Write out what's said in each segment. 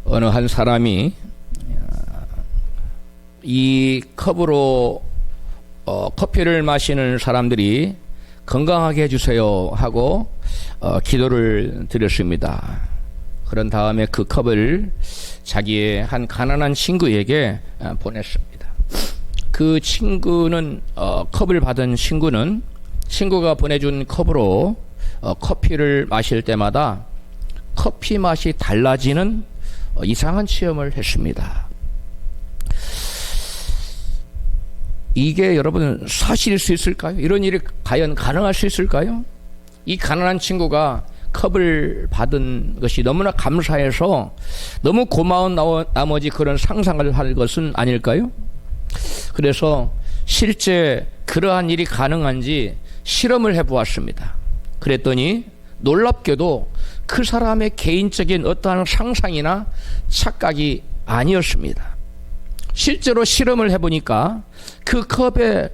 어느 한 사람이 이 컵으로 커피를 마시는 사람들이 건강하게 해주세요 하고 기도를 드렸습니다. 그런 다음에 그 컵을 자기의 한 가난한 친구에게 보냈습니다. 그 친구는 컵을 받은 친구가 보내준 컵으로 커피를 마실 때마다 커피 맛이 달라지는 이상한 체험을 했습니다. 이게 여러분 사실일 수 있을까요? 이런 일이 과연 가능할 수 있을까요? 이 가난한 친구가 컵을 받은 것이 너무나 감사해서 너무 고마운 나머지 그런 상상을 할 것은 아닐까요? 그래서 실제 그러한 일이 가능한지 실험을 해보았습니다. 그랬더니 놀랍게도 그 사람의 개인적인 어떠한 상상이나 착각이 아니었습니다. 실제로 실험을 해보니까 그 컵에,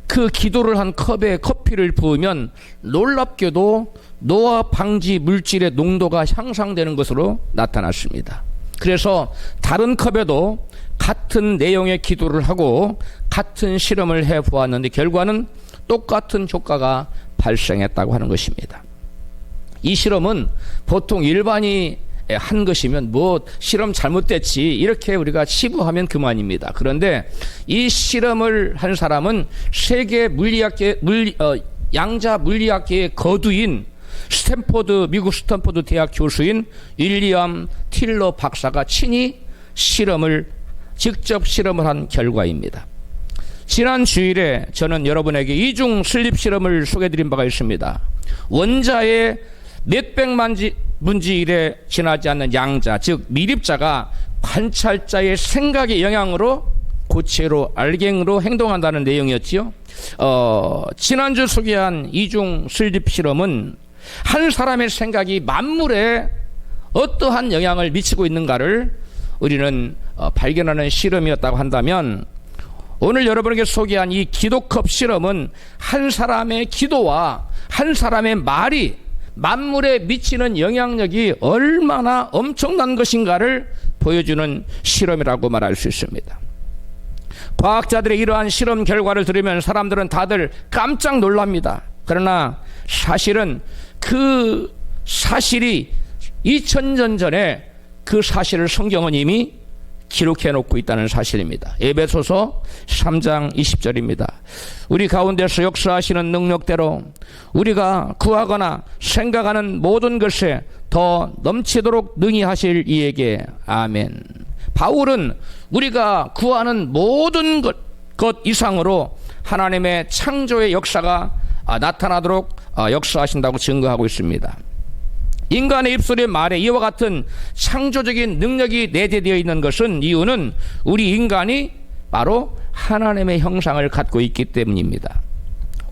그 기도를 한 컵에 커피를 부으면 놀랍게도 노화 방지 물질의 농도가 향상되는 것으로 나타났습니다. 그래서 다른 컵에도 같은 내용의 기도를 하고 같은 실험을 해보았는데 결과는 똑같은 효과가 발생했다고 하는 것입니다. 이 실험은 보통 일반이 한 것이면 뭐 실험 잘못됐지 이렇게 우리가 치부하면 그만입니다. 그런데 이 실험을 한 사람은 세계 물리학계 양자 물리학계의 거두인 미국 스탠포드 대학 교수인 윌리엄 틸러 박사가 친히 직접 실험을 한 결과입니다. 지난 주일에 저는 여러분에게 이중 슬립 실험을 소개해드린 바가 있습니다. 원자의 몇백만 분지 1에 지나지 않는 양자, 즉 미립자가 관찰자의 생각의 영향으로 고체로 알갱이로 행동한다는 내용이었지요. 지난주 소개한 이중 슬립 실험은 한 사람의 생각이 만물에 어떠한 영향을 미치고 있는가를 우리는 발견하는 실험이었다고 한다면, 오늘 여러분에게 소개한 이 기도컵 실험은 한 사람의 기도와 한 사람의 말이 만물에 미치는 영향력이 얼마나 엄청난 것인가를 보여주는 실험이라고 말할 수 있습니다. 과학자들의 이러한 실험 결과를 들으면 사람들은 다들 깜짝 놀랍니다. 그러나 사실은 그 사실이 2000년 전에 그 사실을 성경은 이미 기록해 놓고 있다는 사실입니다. 에베소서 3장 20절입니다. 우리 가운데서 역사하시는 능력대로 우리가 구하거나 생각하는 모든 것에 더 넘치도록 능히 하실 이에게 아멘. 바울은 우리가 구하는 모든 것 이상으로 하나님의 창조의 역사가 나타나도록 역사하신다고 증거하고 있습니다. 인간의 입술의 말에 이와 같은 창조적인 능력이 내재되어 있는 것은 이유는 우리 인간이 바로 하나님의 형상을 갖고 있기 때문입니다.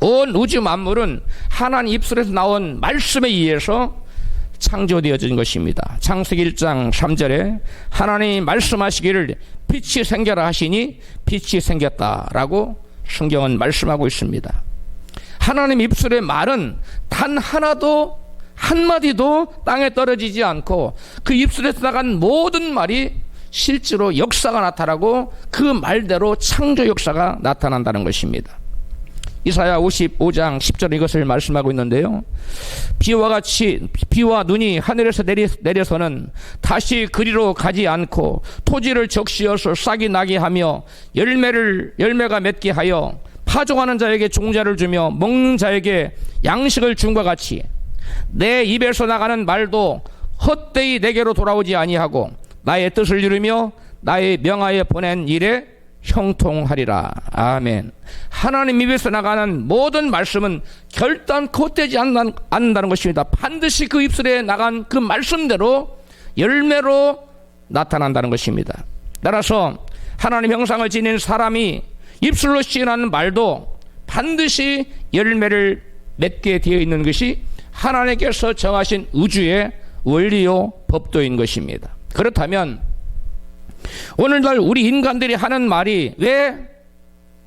온 우주 만물은 하나님 입술에서 나온 말씀에 의해서 창조되어진 것입니다. 창세기 1장 3절에 하나님이 말씀하시기를 빛이 생겨라 하시니 빛이 생겼다라고 성경은 말씀하고 있습니다. 하나님 입술의 말은 단 하나도 한마디도 땅에 떨어지지 않고 그 입술에서 나간 모든 말이 실제로 역사가 나타나고 그 말대로 창조 역사가 나타난다는 것입니다. 이사야 55장 10절 이것을 말씀하고 있는데요. 비와 눈이 하늘에서 내려서는 다시 그리로 가지 않고 토지를 적시어서 싹이 나게 하며 열매가 맺게 하여 파종하는 자에게 종자를 주며 먹는 자에게 양식을 줌과 같이 내 입에서 나가는 말도 헛되이 내게로 돌아오지 아니하고 나의 뜻을 이루며 나의 명하에 보낸 일에 형통하리라. 아멘. 하나님 입에서 나가는 모든 말씀은 결단코 헛되지 않는다는 것입니다. 반드시 그 입술에 나간 그 말씀대로 열매로 나타난다는 것입니다. 따라서 하나님 형상을 지닌 사람이 입술로 시인하는 말도 반드시 열매를 맺게 되어 있는 것이 하나님께서 정하신 우주의 원리요 법도인 것입니다. 그렇다면 오늘날 우리 인간들이 하는 말이 왜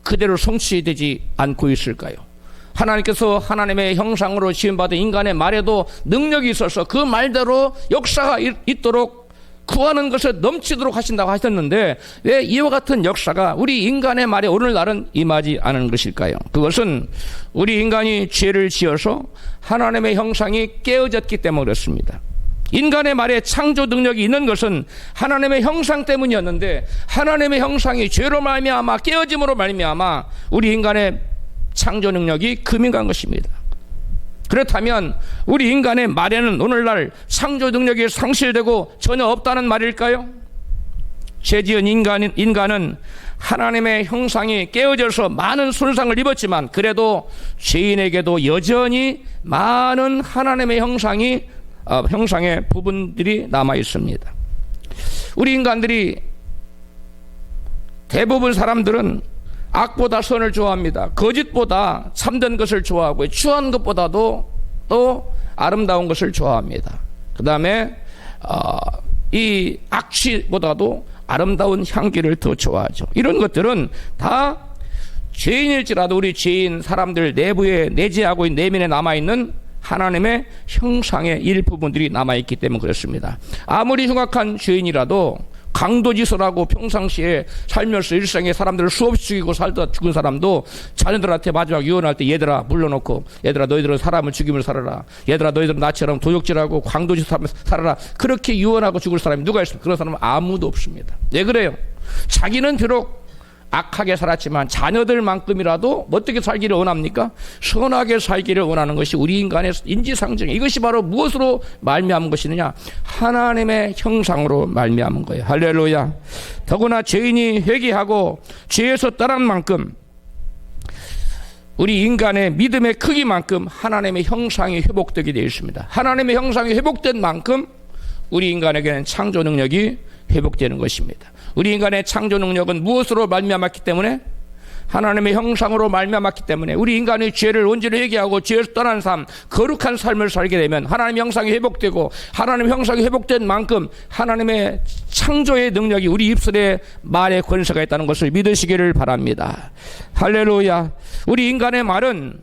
그대로 성취되지 않고 있을까요? 하나님께서 하나님의 형상으로 지음받은 인간의 말에도 능력이 있어서 그 말대로 역사가 있도록 구하는 것을 넘치도록 하신다고 하셨는데 왜 이와 같은 역사가 우리 인간의 말에 오늘날은 임하지 않은 것일까요? 그것은 우리 인간이 죄를 지어서 하나님의 형상이 깨어졌기 때문에 그렇습니다. 인간의 말에 창조 능력이 있는 것은 하나님의 형상 때문이었는데 하나님의 형상이 죄로 말미암아 깨어짐으로 말미암아 우리 인간의 창조 능력이 금인간 것입니다. 그렇다면 우리 인간의 말에는 오늘날 창조 능력이 상실되고 전혀 없다는 말일까요? 죄지은 인간은 하나님의 형상이 깨어져서 많은 손상을 입었지만 그래도 죄인에게도 여전히 많은 하나님의 형상의 부분들이 남아 있습니다. 우리 인간들이 대부분 사람들은 악보다 선을 좋아합니다. 거짓보다 참된 것을 좋아하고 추한 것보다도 또 아름다운 것을 좋아합니다. 그 다음에 이 악취보다도 아름다운 향기를 더 좋아하죠. 이런 것들은 다 죄인일지라도 우리 죄인 사람들 내부에 내재하고 있는 내면에 남아있는 하나님의 형상의 일부분들이 남아있기 때문에 그렇습니다. 아무리 흉악한 죄인이라도 강도짓을 평상시에 살면서 일생에 사람들을 수없이 죽이고 살다 죽은 사람도 자녀들한테 마지막 유언할 때 얘들아 물러놓고 얘들아 너희들은 사람을 죽이며 살아라. 얘들아 너희들은 나처럼 도적질하고 강도짓하면서 살아라. 그렇게 유언하고 죽을 사람이 누가 있습니까? 그런 사람은 아무도 없습니다. 왜 그래요? 자기는 비록 악하게 살았지만 자녀들만큼이라도 어떻게 살기를 원합니까? 선하게 살기를 원하는 것이 우리 인간의 인지상정. 이것이 바로 무엇으로 말미암은 것이느냐? 하나님의 형상으로 말미암은 거예요. 할렐루야. 더구나 죄인이 회개하고 죄에서 떠난 만큼 우리 인간의 믿음의 크기만큼 하나님의 형상이 회복되게 되어 있습니다. 하나님의 형상이 회복된 만큼 우리 인간에게는 창조 능력이 회복되는 것입니다. 우리 인간의 창조 능력은 무엇으로 말미암았기 때문에? 하나님의 형상으로 말미암았기 때문에 우리 인간의 죄를 온전히 회개하고 죄에서 떠난 삶, 거룩한 삶을 살게 되면 하나님의 형상이 회복되고 하나님의 형상이 회복된 만큼 하나님의 창조의 능력이 우리 입술의 말에 권세가 있다는 것을 믿으시기를 바랍니다. 할렐루야. 우리 인간의 말은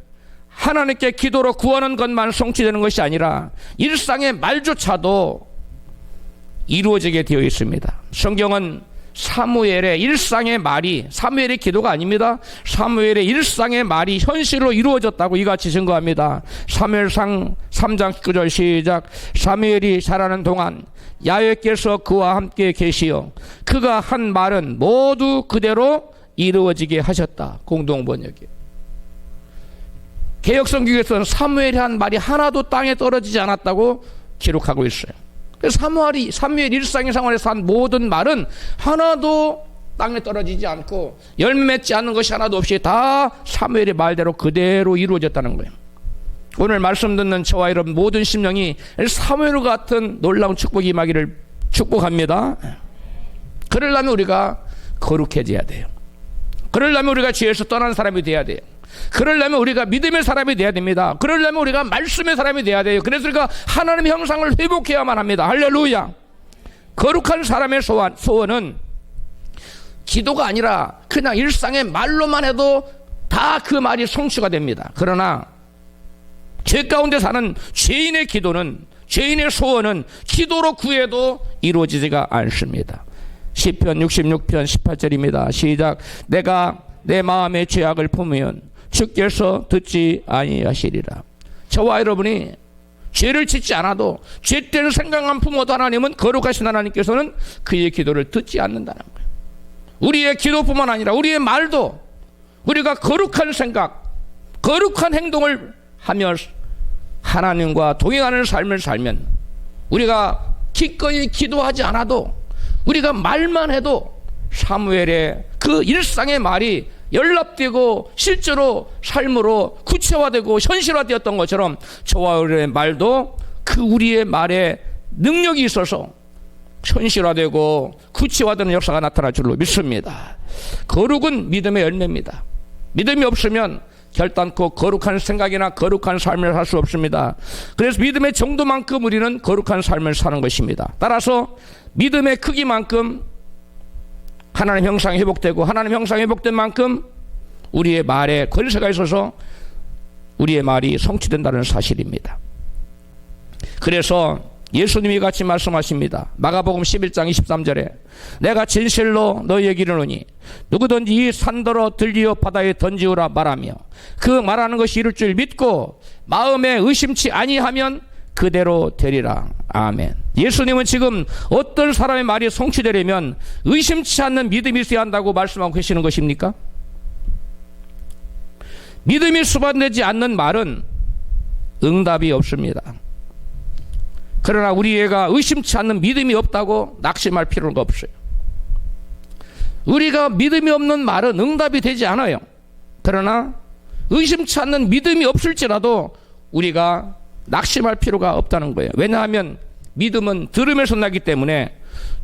하나님께 기도로 구하는 것만 성취되는 것이 아니라 일상의 말조차도 이루어지게 되어 있습니다. 성경은 사무엘의 일상의 말이, 사무엘의 기도가 아닙니다. 사무엘의 일상의 말이 현실로 이루어졌다고 이같이 증거합니다. 사무엘상 3장 19절 시작. 사무엘이 자라는 동안 야훼께서 그와 함께 계시어 그가 한 말은 모두 그대로 이루어지게 하셨다. 공동번역이에요. 개역성경에서는 사무엘이 한 말이 하나도 땅에 떨어지지 않았다고 기록하고 있어요. 사무엘 일상의 생활에서 한 모든 말은 하나도 땅에 떨어지지 않고 열매 맺지 않는 것이 하나도 없이 다 사무엘의 말대로 그대로 이루어졌다는 거예요. 오늘 말씀 듣는 저와 여러분 모든 심령이 사무엘 같은 놀라운 축복이 임하기를 축복합니다. 그러려면 우리가 거룩해져야 돼요. 그러려면 우리가 죄에서 떠난 사람이 돼야 돼요. 그러려면 우리가 믿음의 사람이 돼야 됩니다. 그러려면 우리가 말씀의 사람이 돼야 돼요. 그래서 우리가 하나님의 형상을 회복해야만 합니다. 할렐루야. 거룩한 사람의 소원은 기도가 아니라 그냥 일상의 말로만 해도 다 그 말이 성취가 됩니다. 그러나 죄 가운데 사는 죄인의 기도는, 죄인의 소원은 기도로 구해도 이루어지지가 않습니다. 시편 66편 18절입니다. 시작. 내가 내 마음의 죄악을 품으면 주께서 듣지 아니하시리라. 저와 여러분이 죄를 짓지 않아도 죄된 생각만 품어도 하나님은, 거룩하신 하나님께서는 그의 기도를 듣지 않는다는 거예요. 우리의 기도뿐만 아니라 우리의 말도 우리가 거룩한 생각, 거룩한 행동을 하며 하나님과 동행하는 삶을 살면, 우리가 기꺼이 기도하지 않아도 우리가 말만 해도 사무엘의 그 일상의 말이 연락되고 실제로 삶으로 구체화되고 현실화되었던 것처럼 저와 여러분의 말도 그 우리의 말에 능력이 있어서 현실화되고 구체화되는 역사가 나타날 줄로 믿습니다. 거룩은 믿음의 열매입니다. 믿음이 없으면 결단코 거룩한 생각이나 거룩한 삶을 살 수 없습니다. 그래서 믿음의 정도만큼 우리는 거룩한 삶을 사는 것입니다. 따라서 믿음의 크기만큼 하나님 형상이 회복되고 하나님 형상이 회복된 만큼 우리의 말에 권세가 있어서 우리의 말이 성취된다는 사실입니다. 그래서 예수님이 같이 말씀하십니다. 마가복음 11장 23절에 내가 진실로 너희에게 이르노니 누구든지 이 산더러 들리어 바다에 던지우라 말하며 그 말하는 것이 이룰 줄 믿고 마음에 의심치 아니하면 그대로 되리라. 아멘. 예수님은 지금 어떤 사람의 말이 성취되려면 의심치 않는 믿음이 있어야 한다고 말씀하고 계시는 것입니까? 믿음이 수반되지 않는 말은 응답이 없습니다. 그러나 우리가 의심치 않는 믿음이 없다고 낙심할 필요가 없어요. 우리가 믿음이 없는 말은 응답이 되지 않아요. 그러나 의심치 않는 믿음이 없을지라도 우리가 낙심할 필요가 없다는 거예요. 왜냐하면 믿음은 들음에서 나기 때문에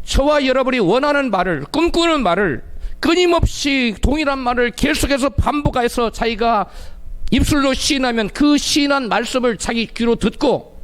저와 여러분이 원하는 말을, 꿈꾸는 말을 끊임없이 동일한 말을 계속해서 반복해서 자기가 입술로 시인하면 그 시인한 말씀을 자기 귀로 듣고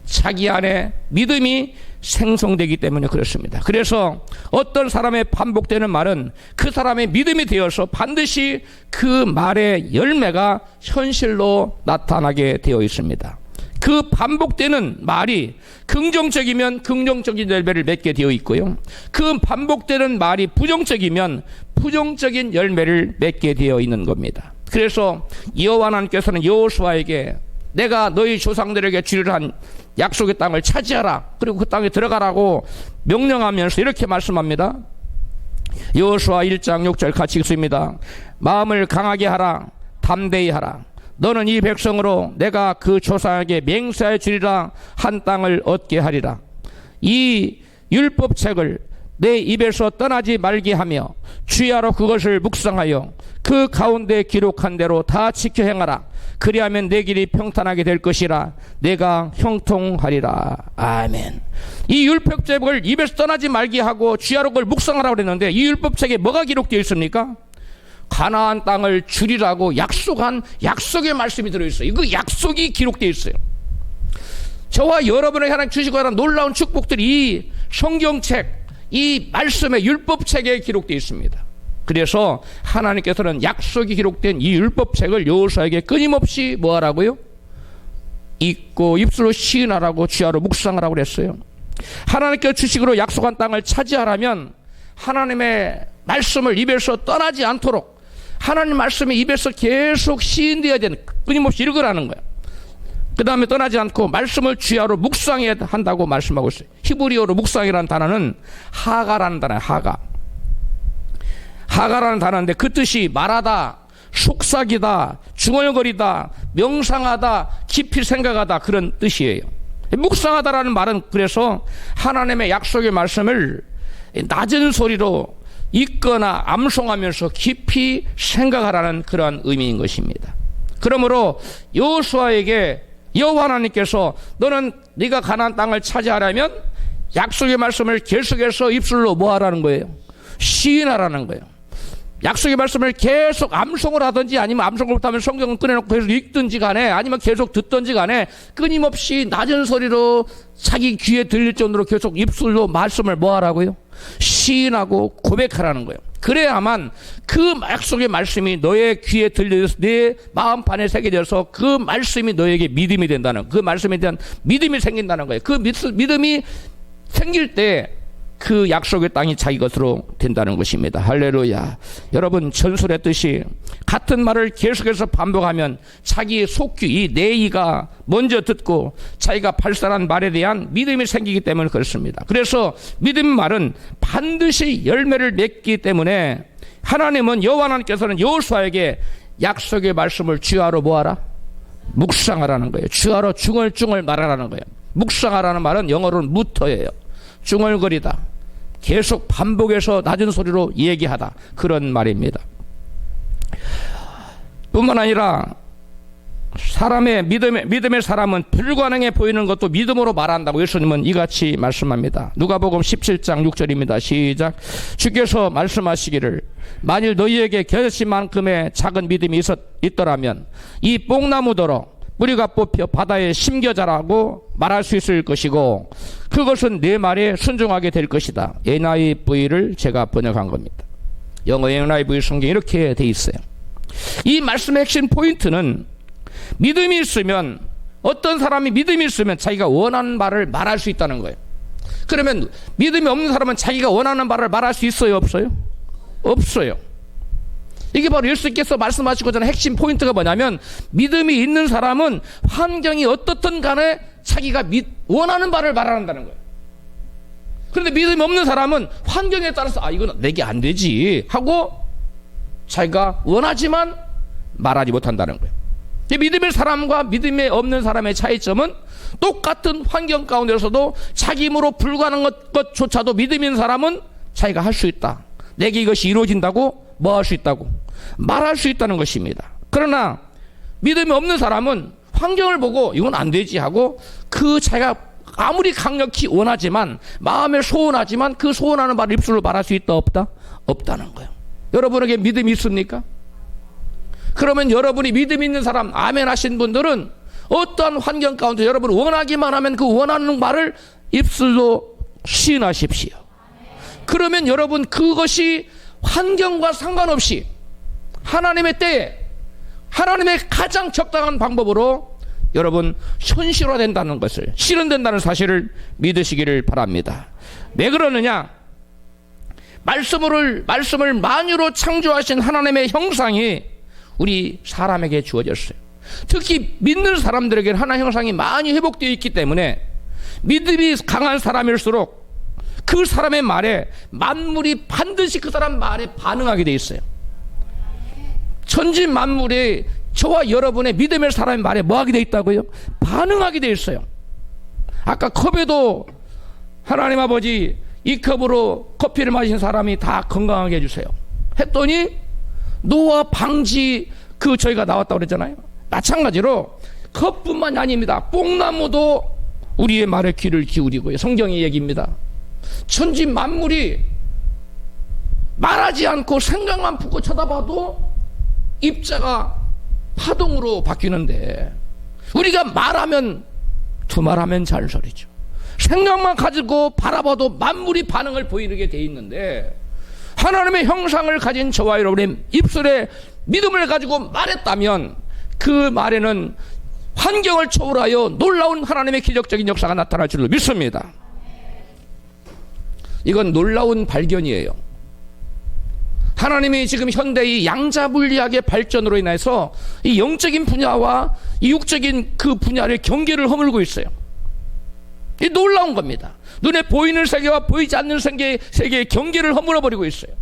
자기 안에 믿음이 생성되기 때문에 그렇습니다. 그래서 어떤 사람의 반복되는 말은 그 사람의 믿음이 되어서 반드시 그 말의 열매가 현실로 나타나게 되어 있습니다. 그 반복되는 말이 긍정적이면 긍정적인 열매를 맺게 되어 있고요. 그 반복되는 말이 부정적이면 부정적인 열매를 맺게 되어 있는 겁니다. 그래서 여호와 하나님께서는 여호수아에게 내가 너희 조상들에게 주리라 한 약속의 땅을 차지하라, 그리고 그 땅에 들어가라고 명령하면서 이렇게 말씀합니다. 여호수아 1장 6절 같이 읽습니다. 마음을 강하게 하라, 담대히 하라. 너는 이 백성으로 내가 그 조상에게 맹세하여 주리라 한 땅을 얻게 하리라. 이 율법책을 내 입에서 떠나지 말게 하며 주야로 그것을 묵상하여 그 가운데 기록한 대로 다 지켜 행하라. 그리하면 내 길이 평탄하게 될 것이라. 내가 형통하리라. 아멘. 이 율법책을 입에서 떠나지 말게 하고 주야로 그걸 묵상하라고 그랬는데 이 율법책에 뭐가 기록되어 있습니까? 가나안 땅을 주리라고 약속한 약속의 말씀이 들어있어요. 그 약속이 기록되어 있어요. 저와 여러분에게 하나님 주시고 하는 놀라운 축복들이 이 성경책, 이 말씀의 율법책에 기록되어 있습니다. 그래서 하나님께서는 약속이 기록된 이 율법책을 여호수아에게 끊임없이 뭐하라고요? 읽고 입술로 시인하라고 주야로 묵상하라고 그랬어요. 하나님께서 주시기로 약속한 땅을 차지하려면 하나님의 말씀을 입에서 떠나지 않도록 하나님 말씀이 입에서 계속 시인되어야 되는, 끊임없이 읽으라는 거예요. 그 다음에 떠나지 않고 말씀을 주야로 묵상해야 한다고 말씀하고 있어요. 히브리어로 묵상이라는 단어는 하가라는 단어예요. 하가라는 단어인데 그 뜻이 말하다, 속삭이다, 중얼거리다, 명상하다, 깊이 생각하다, 그런 뜻이에요. 묵상하다라는 말은 그래서 하나님의 약속의 말씀을 낮은 소리로 읽거나 암송하면서 깊이 생각하라는 그러한 의미인 것입니다. 그러므로 여호수아에게 여호와 하나님께서 너는 네가 가나안 땅을 차지하려면 약속의 말씀을 계속해서 입술로 뭐 하라는 거예요? 시인하라는 거예요. 약속의 말씀을 계속 암송을 하든지 아니면 암송을 못하면 성경을 꺼내놓고 계속 읽든지 간에 아니면 계속 듣든지 간에 끊임없이 낮은 소리로 자기 귀에 들릴 정도로 계속 입술로 말씀을 뭐 하라고요? 시인하고 고백하라는 거예요. 그래야만 그 약속의 말씀이 너의 귀에 들려서 내 마음판에 새겨져서 그 말씀이 너에게 믿음이 된다는, 그 말씀에 대한 믿음이 생긴다는 거예요. 그 믿음이 생길 때 그 약속의 땅이 자기 것으로 된다는 것입니다. 할렐루야. 여러분, 전설했듯이 같은 말을 계속해서 반복하면 자기의 속귀, 이 내이가 먼저 듣고 자기가 발설한 말에 대한 믿음이 생기기 때문에 그렇습니다. 그래서 믿음 말은 반드시 열매를 맺기 때문에 하나님은 여호와 하나님께서는 여호수아에게 약속의 말씀을 주야로 뭐하라? 묵상하라는 거예요. 주야로 중얼중얼 말하라는 거예요. 묵상하라는 말은 영어로는 무터예요. 중얼거리다, 계속 반복해서 낮은 소리로 얘기하다, 그런 말입니다. 뿐만 아니라 사람의 믿음의 사람은 불가능해 보이는 것도 믿음으로 말한다고 예수님은 이같이 말씀합니다. 누가복음 17장 6절입니다. 시작. 주께서 말씀하시기를 만일 너희에게 겨자씨만큼의 작은 믿음이 있더라면 이 뽕나무더러 뿌리가 뽑혀 바다에 심겨 자라고 말할 수 있을 것이고 그것은 내 말에 순종하게 될 것이다. NIV를 제가 번역한 겁니다. 영어 NIV 성경이 이렇게 돼 있어요. 이 말씀의 핵심 포인트는 믿음이 있으면 어떤 사람이 믿음이 있으면 자기가 원하는 말을 말할 수 있다는 거예요. 그러면 믿음이 없는 사람은 자기가 원하는 말을 말할 수 있어요, 없어요? 없어요. 이게 바로 예수님께서 말씀하시고자 하는 핵심 포인트가 뭐냐면, 믿음이 있는 사람은 환경이 어떻든 간에 자기가 원하는 말을 말한다는 거예요. 그런데 믿음이 없는 사람은 환경에 따라서 이건 내게 안 되지 하고 자기가 원하지만 말하지 못한다는 거예요. 믿음의 사람과 믿음이 없는 사람의 차이점은 똑같은 환경 가운데서도 자기 힘으로 불가능한 것조차도 믿음 있는 사람은 자기가 할 수 있다. 내게 이것이 이루어진다고 뭐 할 수 있다고 말할 수 있다는 것입니다. 그러나 믿음이 없는 사람은 환경을 보고 이건 안 되지 하고 그 자기가 아무리 강력히 원하지만 마음에 소원하지만 그 소원하는 말을 입술로 말할 수 있다 없다? 없다는 거예요. 여러분에게 믿음이 있습니까? 그러면 여러분이 믿음 있는 사람 아멘 하신 분들은 어떠한 환경 가운데 여러분 원하기만 하면 그 원하는 말을 입술로 시인하십시오. 그러면 여러분 그것이 환경과 상관없이 하나님의 때에 하나님의 가장 적당한 방법으로 여러분 현실화된다는 것을, 실현된다는 사실을 믿으시기를 바랍니다. 왜 그러느냐? 말씀을 만유로 창조하신 하나님의 형상이 우리 사람에게 주어졌어요. 특히 믿는 사람들에게는 하나님의 형상이 많이 회복되어 있기 때문에 믿음이 강한 사람일수록 그 사람의 말에 만물이 반드시 그 사람 말에 반응하게 돼 있어요. 천지 만물이 저와 여러분의 믿음의 사람의 말에 뭐하게 돼 있다고요? 반응하게 돼 있어요. 아까 컵에도 하나님 아버지 이 컵으로 커피를 마신 사람이 다 건강하게 해주세요 했더니 노화 방지 저희가 나왔다고 그랬잖아요. 마찬가지로 컵뿐만이 아닙니다. 뽕나무도 우리의 말에 귀를 기울이고요. 성경의 얘기입니다. 천지 만물이 말하지 않고 생각만 품고 쳐다봐도 입자가 파동으로 바뀌는데 우리가 말하면 두말하면 잔소리죠. 생각만 가지고 바라봐도 만물이 반응을 보이게 돼 있는데 하나님의 형상을 가진 저와 여러분의 입술에 믿음을 가지고 말했다면 그 말에는 환경을 초월하여 놀라운 하나님의 기적적인 역사가 나타날 줄로 믿습니다. 이건 놀라운 발견이에요. 하나님이 지금 현대의 양자 물리학의 발전으로 인해서 이 영적인 분야와 이 육적인 그 분야를 경계를 허물고 있어요. 이 놀라운 겁니다. 눈에 보이는 세계와 보이지 않는 세계의 경계를 허물어 버리고 있어요.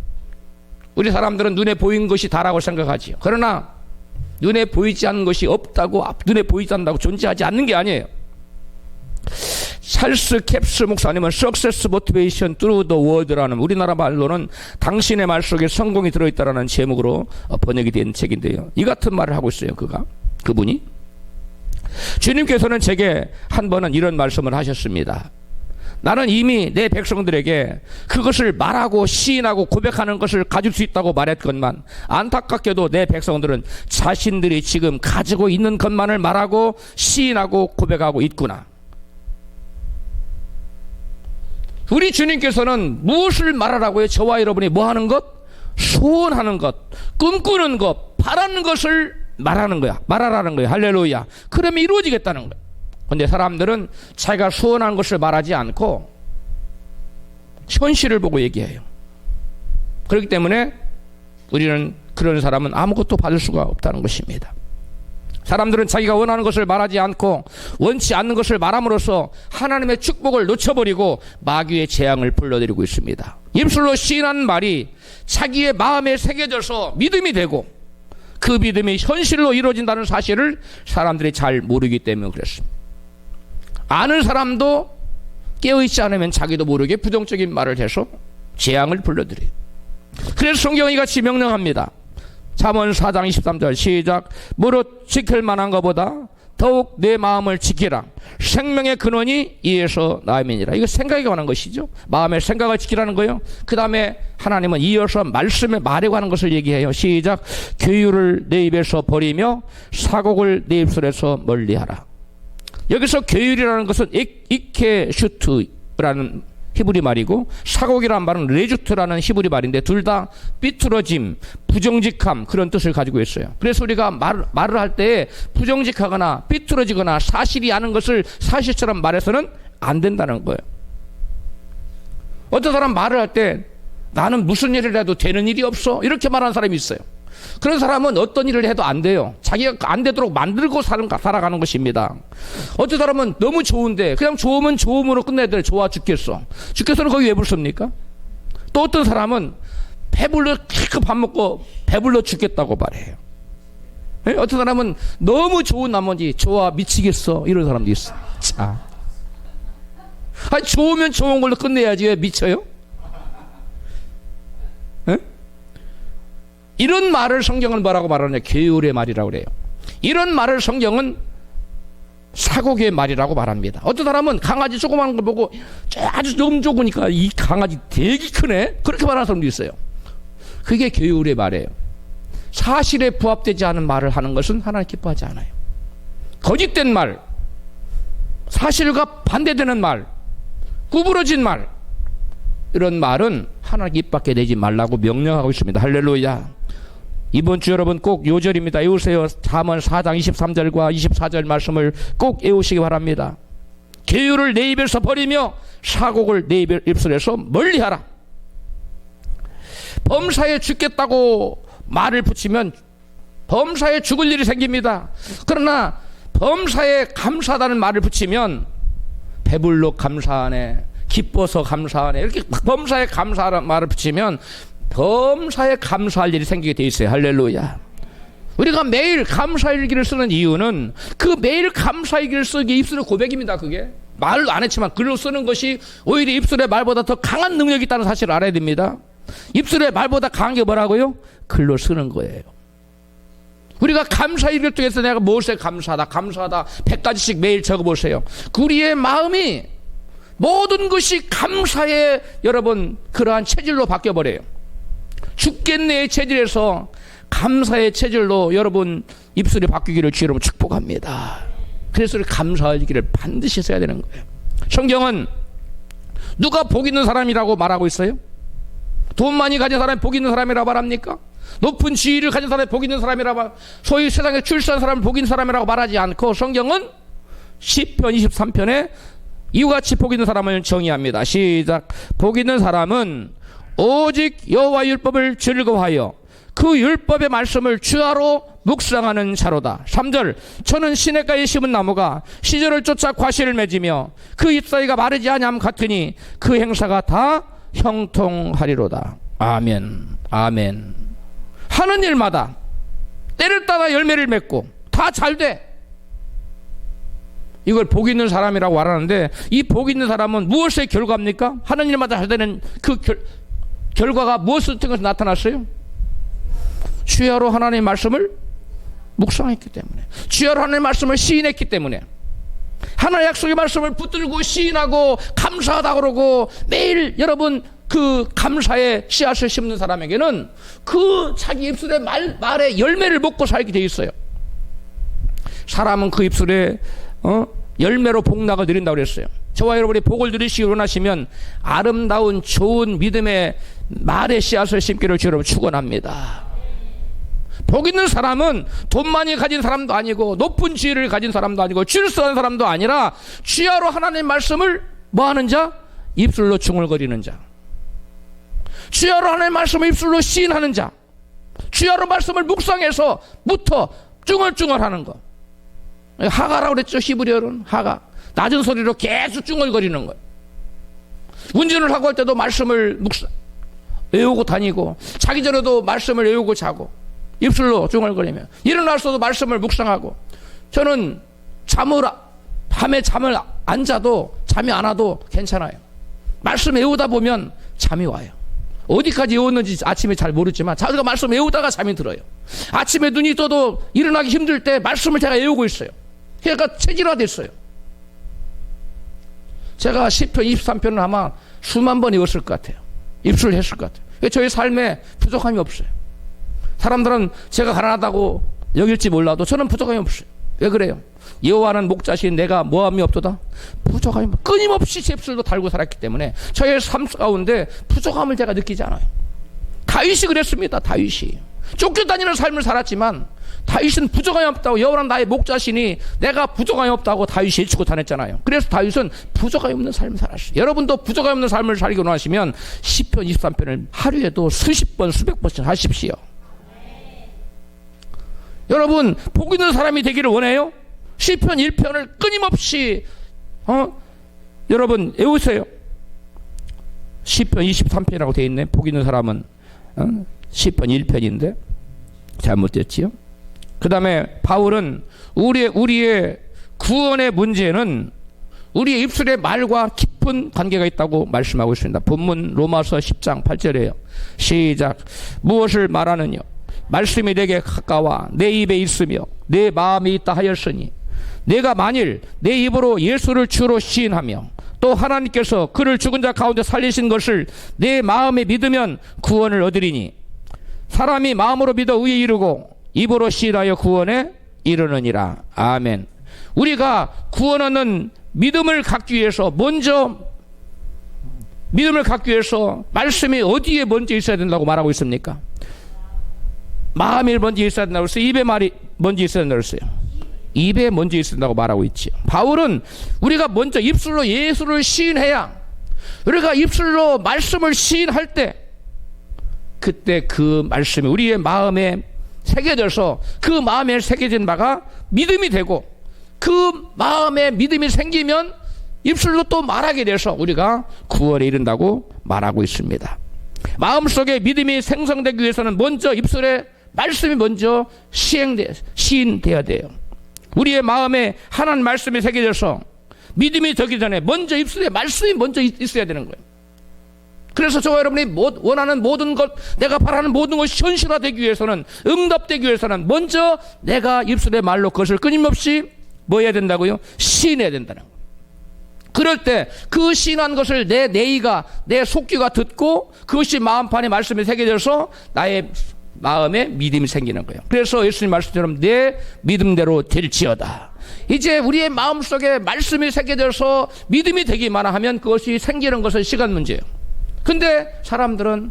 우리 사람들은 눈에 보이는 것이 다라고 생각하지요. 그러나 눈에 보이지 않는 것이 없다고, 눈에 보이지 않는다고 존재하지 않는 게 아니에요. 찰스 캡스 목사님은 Success Motivation Through the Word라는, 우리나라 말로는 당신의 말 속에 성공이 들어있다라는 제목으로 번역이 된 책인데요. 이 같은 말을 하고 있어요. 그분이 주님께서는 제게 한 번은 이런 말씀을 하셨습니다. 나는 이미 내 백성들에게 그것을 말하고 시인하고 고백하는 것을 가질 수 있다고 말했건만 안타깝게도 내 백성들은 자신들이 지금 가지고 있는 것만을 말하고 시인하고 고백하고 있구나. 우리 주님께서는 무엇을 말하라고요? 저와 여러분이 뭐 하는 것? 소원하는 것, 꿈꾸는 것, 바라는 것을 말하는 거야. 말하라는 거야. 할렐루야. 그러면 이루어지겠다는 거야. 그런데 사람들은 자기가 소원한 것을 말하지 않고 현실을 보고 얘기해요. 그렇기 때문에 우리는 그런 사람은 아무것도 받을 수가 없다는 것입니다. 사람들은 자기가 원하는 것을 말하지 않고 원치 않는 것을 말함으로써 하나님의 축복을 놓쳐버리고 마귀의 재앙을 불러들이고 있습니다. 입술로 시인하는 말이 자기의 마음에 새겨져서 믿음이 되고 그 믿음이 현실로 이루어진다는 사실을 사람들이 잘 모르기 때문에 그렇습니다. 아는 사람도 깨어있지 않으면 자기도 모르게 부정적인 말을 해서 재앙을 불러들여요. 그래서 성경이 같이 명령합니다. 잠언 4장 23절 시작. 무릇 지킬 만한 것보다 더욱 내 마음을 지키라. 생명의 근원이 이에서 나음이니라. 이거 생각에 관한 것이죠. 마음의 생각을 지키라는 거예요. 그 다음에 하나님은 이어서 말씀의 말에 관한 것을 얘기해요. 시작. 교율을 내 입에서 버리며 사곡을 내 입술에서 멀리하라. 여기서 교율이라는 것은 이케슈트라는 히브리 말이고 사곡이라는 말은 레주트라는 히브리 말인데 둘 다 삐뚤어짐, 부정직함 그런 뜻을 가지고 있어요. 그래서 우리가 말을 할 때 부정직하거나 삐뚤어지거나 사실이 아닌 것을 사실처럼 말해서는 안 된다는 거예요. 어떤 사람 말을 할 때 나는 무슨 일을 해도 되는 일이 없어 이렇게 말하는 사람이 있어요. 그런 사람은 어떤 일을 해도 안 돼요. 자기가 안 되도록 만들고 살아가는 것입니다. 어떤 사람은 너무 좋은데 그냥 좋으면 좋음으로 끝내야 돼. 좋아 죽겠어. 죽겠어는 거기 왜 붙습니까? 또 어떤 사람은 배불러 밥 먹고 배불러 죽겠다고 말해요. 네? 어떤 사람은 너무 좋은 나머지 좋아 미치겠어 이런 사람도 있어요. 자, 아니 좋으면 좋은 걸로 끝내야지 왜 미쳐요? 네? 이런 말을 성경은 뭐라고 말하느냐? 계율의 말이라고 그래요. 이런 말을 성경은 사곡의 말이라고 말합니다. 어떤 사람은 강아지 조그마한 거 보고 아주 너무 좋으니까 이 강아지 되게 크네 그렇게 말하는 사람도 있어요. 그게 계율의 말이에요. 사실에 부합되지 않은 말을 하는 것은 하나님 기뻐하지 않아요. 거짓된 말, 사실과 반대되는 말, 구부러진 말, 이런 말은 하나님 기뻐하게 내지 말라고 명령하고 있습니다. 할렐루야. 이번 주 여러분 꼭 요절입니다. 외우세요. 잠언 4장 23절과 24절 말씀을 꼭 외우시기 바랍니다. 계율을 내 입에서 버리며 사곡을 내 입술에서 멀리하라. 범사에 죽겠다고 말을 붙이면 범사에 죽을 일이 생깁니다. 그러나 범사에 감사하다는 말을 붙이면 배불러 감사하네, 기뻐서 감사하네, 이렇게 범사에 감사하는 말을 붙이면 범사에 감사할 일이 생기게 돼 있어요. 할렐루야. 우리가 매일 감사일기를 쓰는 이유는 그 매일 감사일기를 쓰기 입술의 고백입니다. 그게 말로 안 했지만 글로 쓰는 것이 오히려 입술의 말보다 더 강한 능력이 있다는 사실을 알아야 됩니다. 입술의 말보다 강한 게 뭐라고요? 글로 쓰는 거예요. 우리가 감사일기를 통해서 내가 무엇에 감사하다 100가지씩 매일 적어보세요. 우리의 마음이 모든 것이 감사의 여러분 그러한 체질로 바뀌어버려요. 죽겠네의 체질에서 감사의 체질로 여러분 입술이 바뀌기를 주여 여러분 축복합니다. 그래서 감사일기를 반드시 써야 되는 거예요. 성경은 누가 복 있는 사람이라고 말하고 있어요? 돈 많이 가진 사람이 복 있는 사람이라고 말합니까? 높은 지위를 가진 사람이 복 있는 사람이라고, 소위 세상에 출세한 사람을 복 있는 사람이라고 말하지 않고 성경은 시편 23편에 이와 같이 복 있는 사람을 정의합니다. 시작. 복 있는 사람은 오직 여호와 율법을 즐거워하여 그 율법의 말씀을 주야로 묵상하는 자로다. 3절. 저는 시냇가에 심은 나무가 시절을 쫓아 과실을 맺으며 그 잎사귀가 마르지 아니함 같으니 그 행사가 다 형통하리로다. 아멘. 아멘. 하는 일마다 때를 따라 열매를 맺고 다 잘 돼. 이걸 복 있는 사람이라고 말하는데 이 복 있는 사람은 무엇의 결과입니까? 하는 일마다 잘 되는 그 결과가 무엇을 통해서 나타났어요? 주야로 하나님의 말씀을 묵상했기 때문에, 주야로 하나님의 말씀을 시인했기 때문에, 하나의 약속의 말씀을 붙들고 시인하고 감사하다 그러고 매일 여러분 그 감사의 씨앗을 심는 사람에게는 그 자기 입술의 말에 열매를 먹고 살게 돼 있어요. 사람은 그 입술에 열매로 복락을 누린다고 그랬어요. 저와 여러분이 복을 누리시기 원하시면 아름다운 좋은 믿음의 말의 씨앗을 심기를 주여 여러분 축원합니다. 복 있는 사람은 돈 많이 가진 사람도 아니고 높은 지위를 가진 사람도 아니고 출세한 사람도 아니라 주야로 하나님의 말씀을 뭐하는 자? 입술로 중얼거리는 자. 주야로 하나님의 말씀을 입술로 시인하는 자. 주야로 말씀을 묵상해서 부터 쭝얼쭝얼하는 거. 하가라고 그랬죠. 히브리어는 하가. 낮은 소리로 계속 쭝얼거리는 거예요. 운전을 하고 할 때도 말씀을 외우고 다니고, 자기 전에도 말씀을 외우고 자고, 입술로 쭝얼거리며, 일어나서도 말씀을 묵상하고. 저는 밤에 잠을 안 자도, 잠이 안 와도 괜찮아요. 말씀 외우다 보면 잠이 와요. 어디까지 외웠는지 아침에 잘 모르지만 제가 말씀 외우다가 잠이 들어요. 아침에 눈이 떠도 일어나기 힘들 때 말씀을 제가 외우고 있어요. 그러니까 체질화됐어요. 제가 시편 23편을 아마 수만 번 외웠을 것 같아요. 입술을 했을 것 같아요. 저의 삶에 부족함이 없어요. 사람들은 제가 가난하다고 여길지 몰라도 저는 부족함이 없어요. 왜 그래요? 여호와는 목자신 내가 모함이 없도다. 부족함이 끊임없이 제 입술로 달고 살았기 때문에 저의 삶 가운데 부족함을 제가 느끼지 않아요. 다윗이 그랬습니다. 다윗이 쫓겨다니는 삶을 살았지만 다윗은 부족함이 없다고, 여호와는 나의 목자시니 내가 부족함이 없다고 다윗이 외치고 다녔잖아요. 그래서 다윗은 부족함이 없는 삶을 살았어요. 여러분도 부족함이 없는 삶을 살기 원하시면 시편 23편을 하루에도 수십 번 수백 번씩 하십시오. 여러분 복 있는 사람이 되기를 원해요? 시편 1편을 끊임없이 여러분 외우세요. 시편 23편이라고 되어 있네. 복 있는 사람은 시편 1편인데 잘못됐지요. 그 다음에 바울은 우리의 구원의 문제는 우리의 입술의 말과 깊은 관계가 있다고 말씀하고 있습니다. 본문 로마서 10장 8절에요. 시작. 무엇을 말하느냐? 말씀이 내게 가까워 내 입에 있으며 내 마음에 있다 하였으니 내가 만일 내 입으로 예수를 주로 시인하며 또 하나님께서 그를 죽은 자 가운데 살리신 것을 내 마음에 믿으면 구원을 얻으리니 사람이 마음으로 믿어 의에 이르고 입으로 시인하여 구원에 이르느니라. 아멘. 우리가 구원 얻는 믿음을 갖기 위해서 말씀이 어디에 먼저 있어야 된다고 말하고 있습니까? 마음이 먼저 있어야 된다고 했어요? 입에 말이 먼저 있어야 된다고 했어요? 입에 먼저 있어야 된다고 말하고 있지요. 바울은 우리가 먼저 입술로 예수를 시인해야, 우리가 입술로 말씀을 시인할 때 그때 그 말씀이 우리의 마음에 새겨져서 그 마음에 새겨진 바가 믿음이 되고 그 마음에 믿음이 생기면 입술로 또 말하게 돼서 우리가 구원에 이른다고 말하고 있습니다. 마음속에 믿음이 생성되기 위해서는 먼저 입술에 말씀이 먼저 시인돼야 돼요. 우리의 마음에 하나님 말씀이 새겨져서 믿음이 되기 전에 먼저 입술에 말씀이 먼저 있어야 되는 거예요. 그래서 저와 여러분이 원하는 모든 것, 내가 바라는 모든 것이 현실화되기 위해서는, 응답되기 위해서는 먼저 내가 입술의 말로 그것을 끊임없이 뭐 해야 된다고요? 시인해야 된다는 거예요. 그럴 때 그 시인한 것을 내 내의가, 내 속귀가 듣고 그것이 마음판에 말씀이 새겨져서 나의 마음에 믿음이 생기는 거예요. 그래서 예수님 말씀처럼 내 믿음대로 될지어다. 이제 우리의 마음속에 말씀이 새겨져서 믿음이 되기만 하면 그것이 생기는 것은 시간 문제예요. 근데 사람들은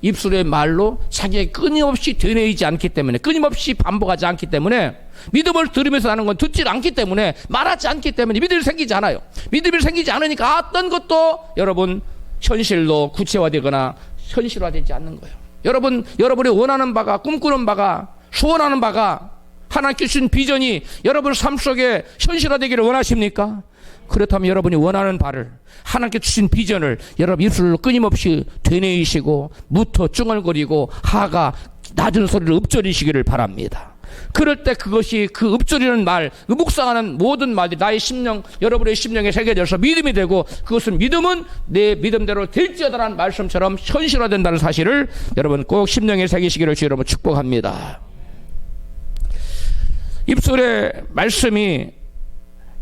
입술의 말로 자기의 끊임없이 되뇌이지 않기 때문에, 끊임없이 반복하지 않기 때문에, 믿음을 들으면서 하는 건 듣지 않기 때문에, 말하지 않기 때문에 믿음이 생기지 않아요. 믿음이 생기지 않으니까 어떤 것도 여러분 현실로 구체화되거나 현실화되지 않는 거예요. 여러분이 원하는 바가, 꿈꾸는 바가, 소원하는 바가, 하나님께 주신 비전이 여러분 삶 속에 현실화되기를 원하십니까? 그렇다면 여러분이 원하는 바를, 하나님께 주신 비전을 여러분 입술로 끊임없이 되뇌이시고 무토 쭝얼거리고 하가 낮은 소리를 읊조리시기를 바랍니다. 그럴 때 그것이 그 읊조리는 말, 그 묵상하는 모든 말이 나의 심령, 여러분의 심령에 새겨져서 믿음이 되고, 그것은 믿음은 내 믿음대로 될지어다라는 말씀처럼 현실화된다는 사실을 여러분 꼭 심령에 새기시기를 주 여러분 축복합니다. 입술에 말씀이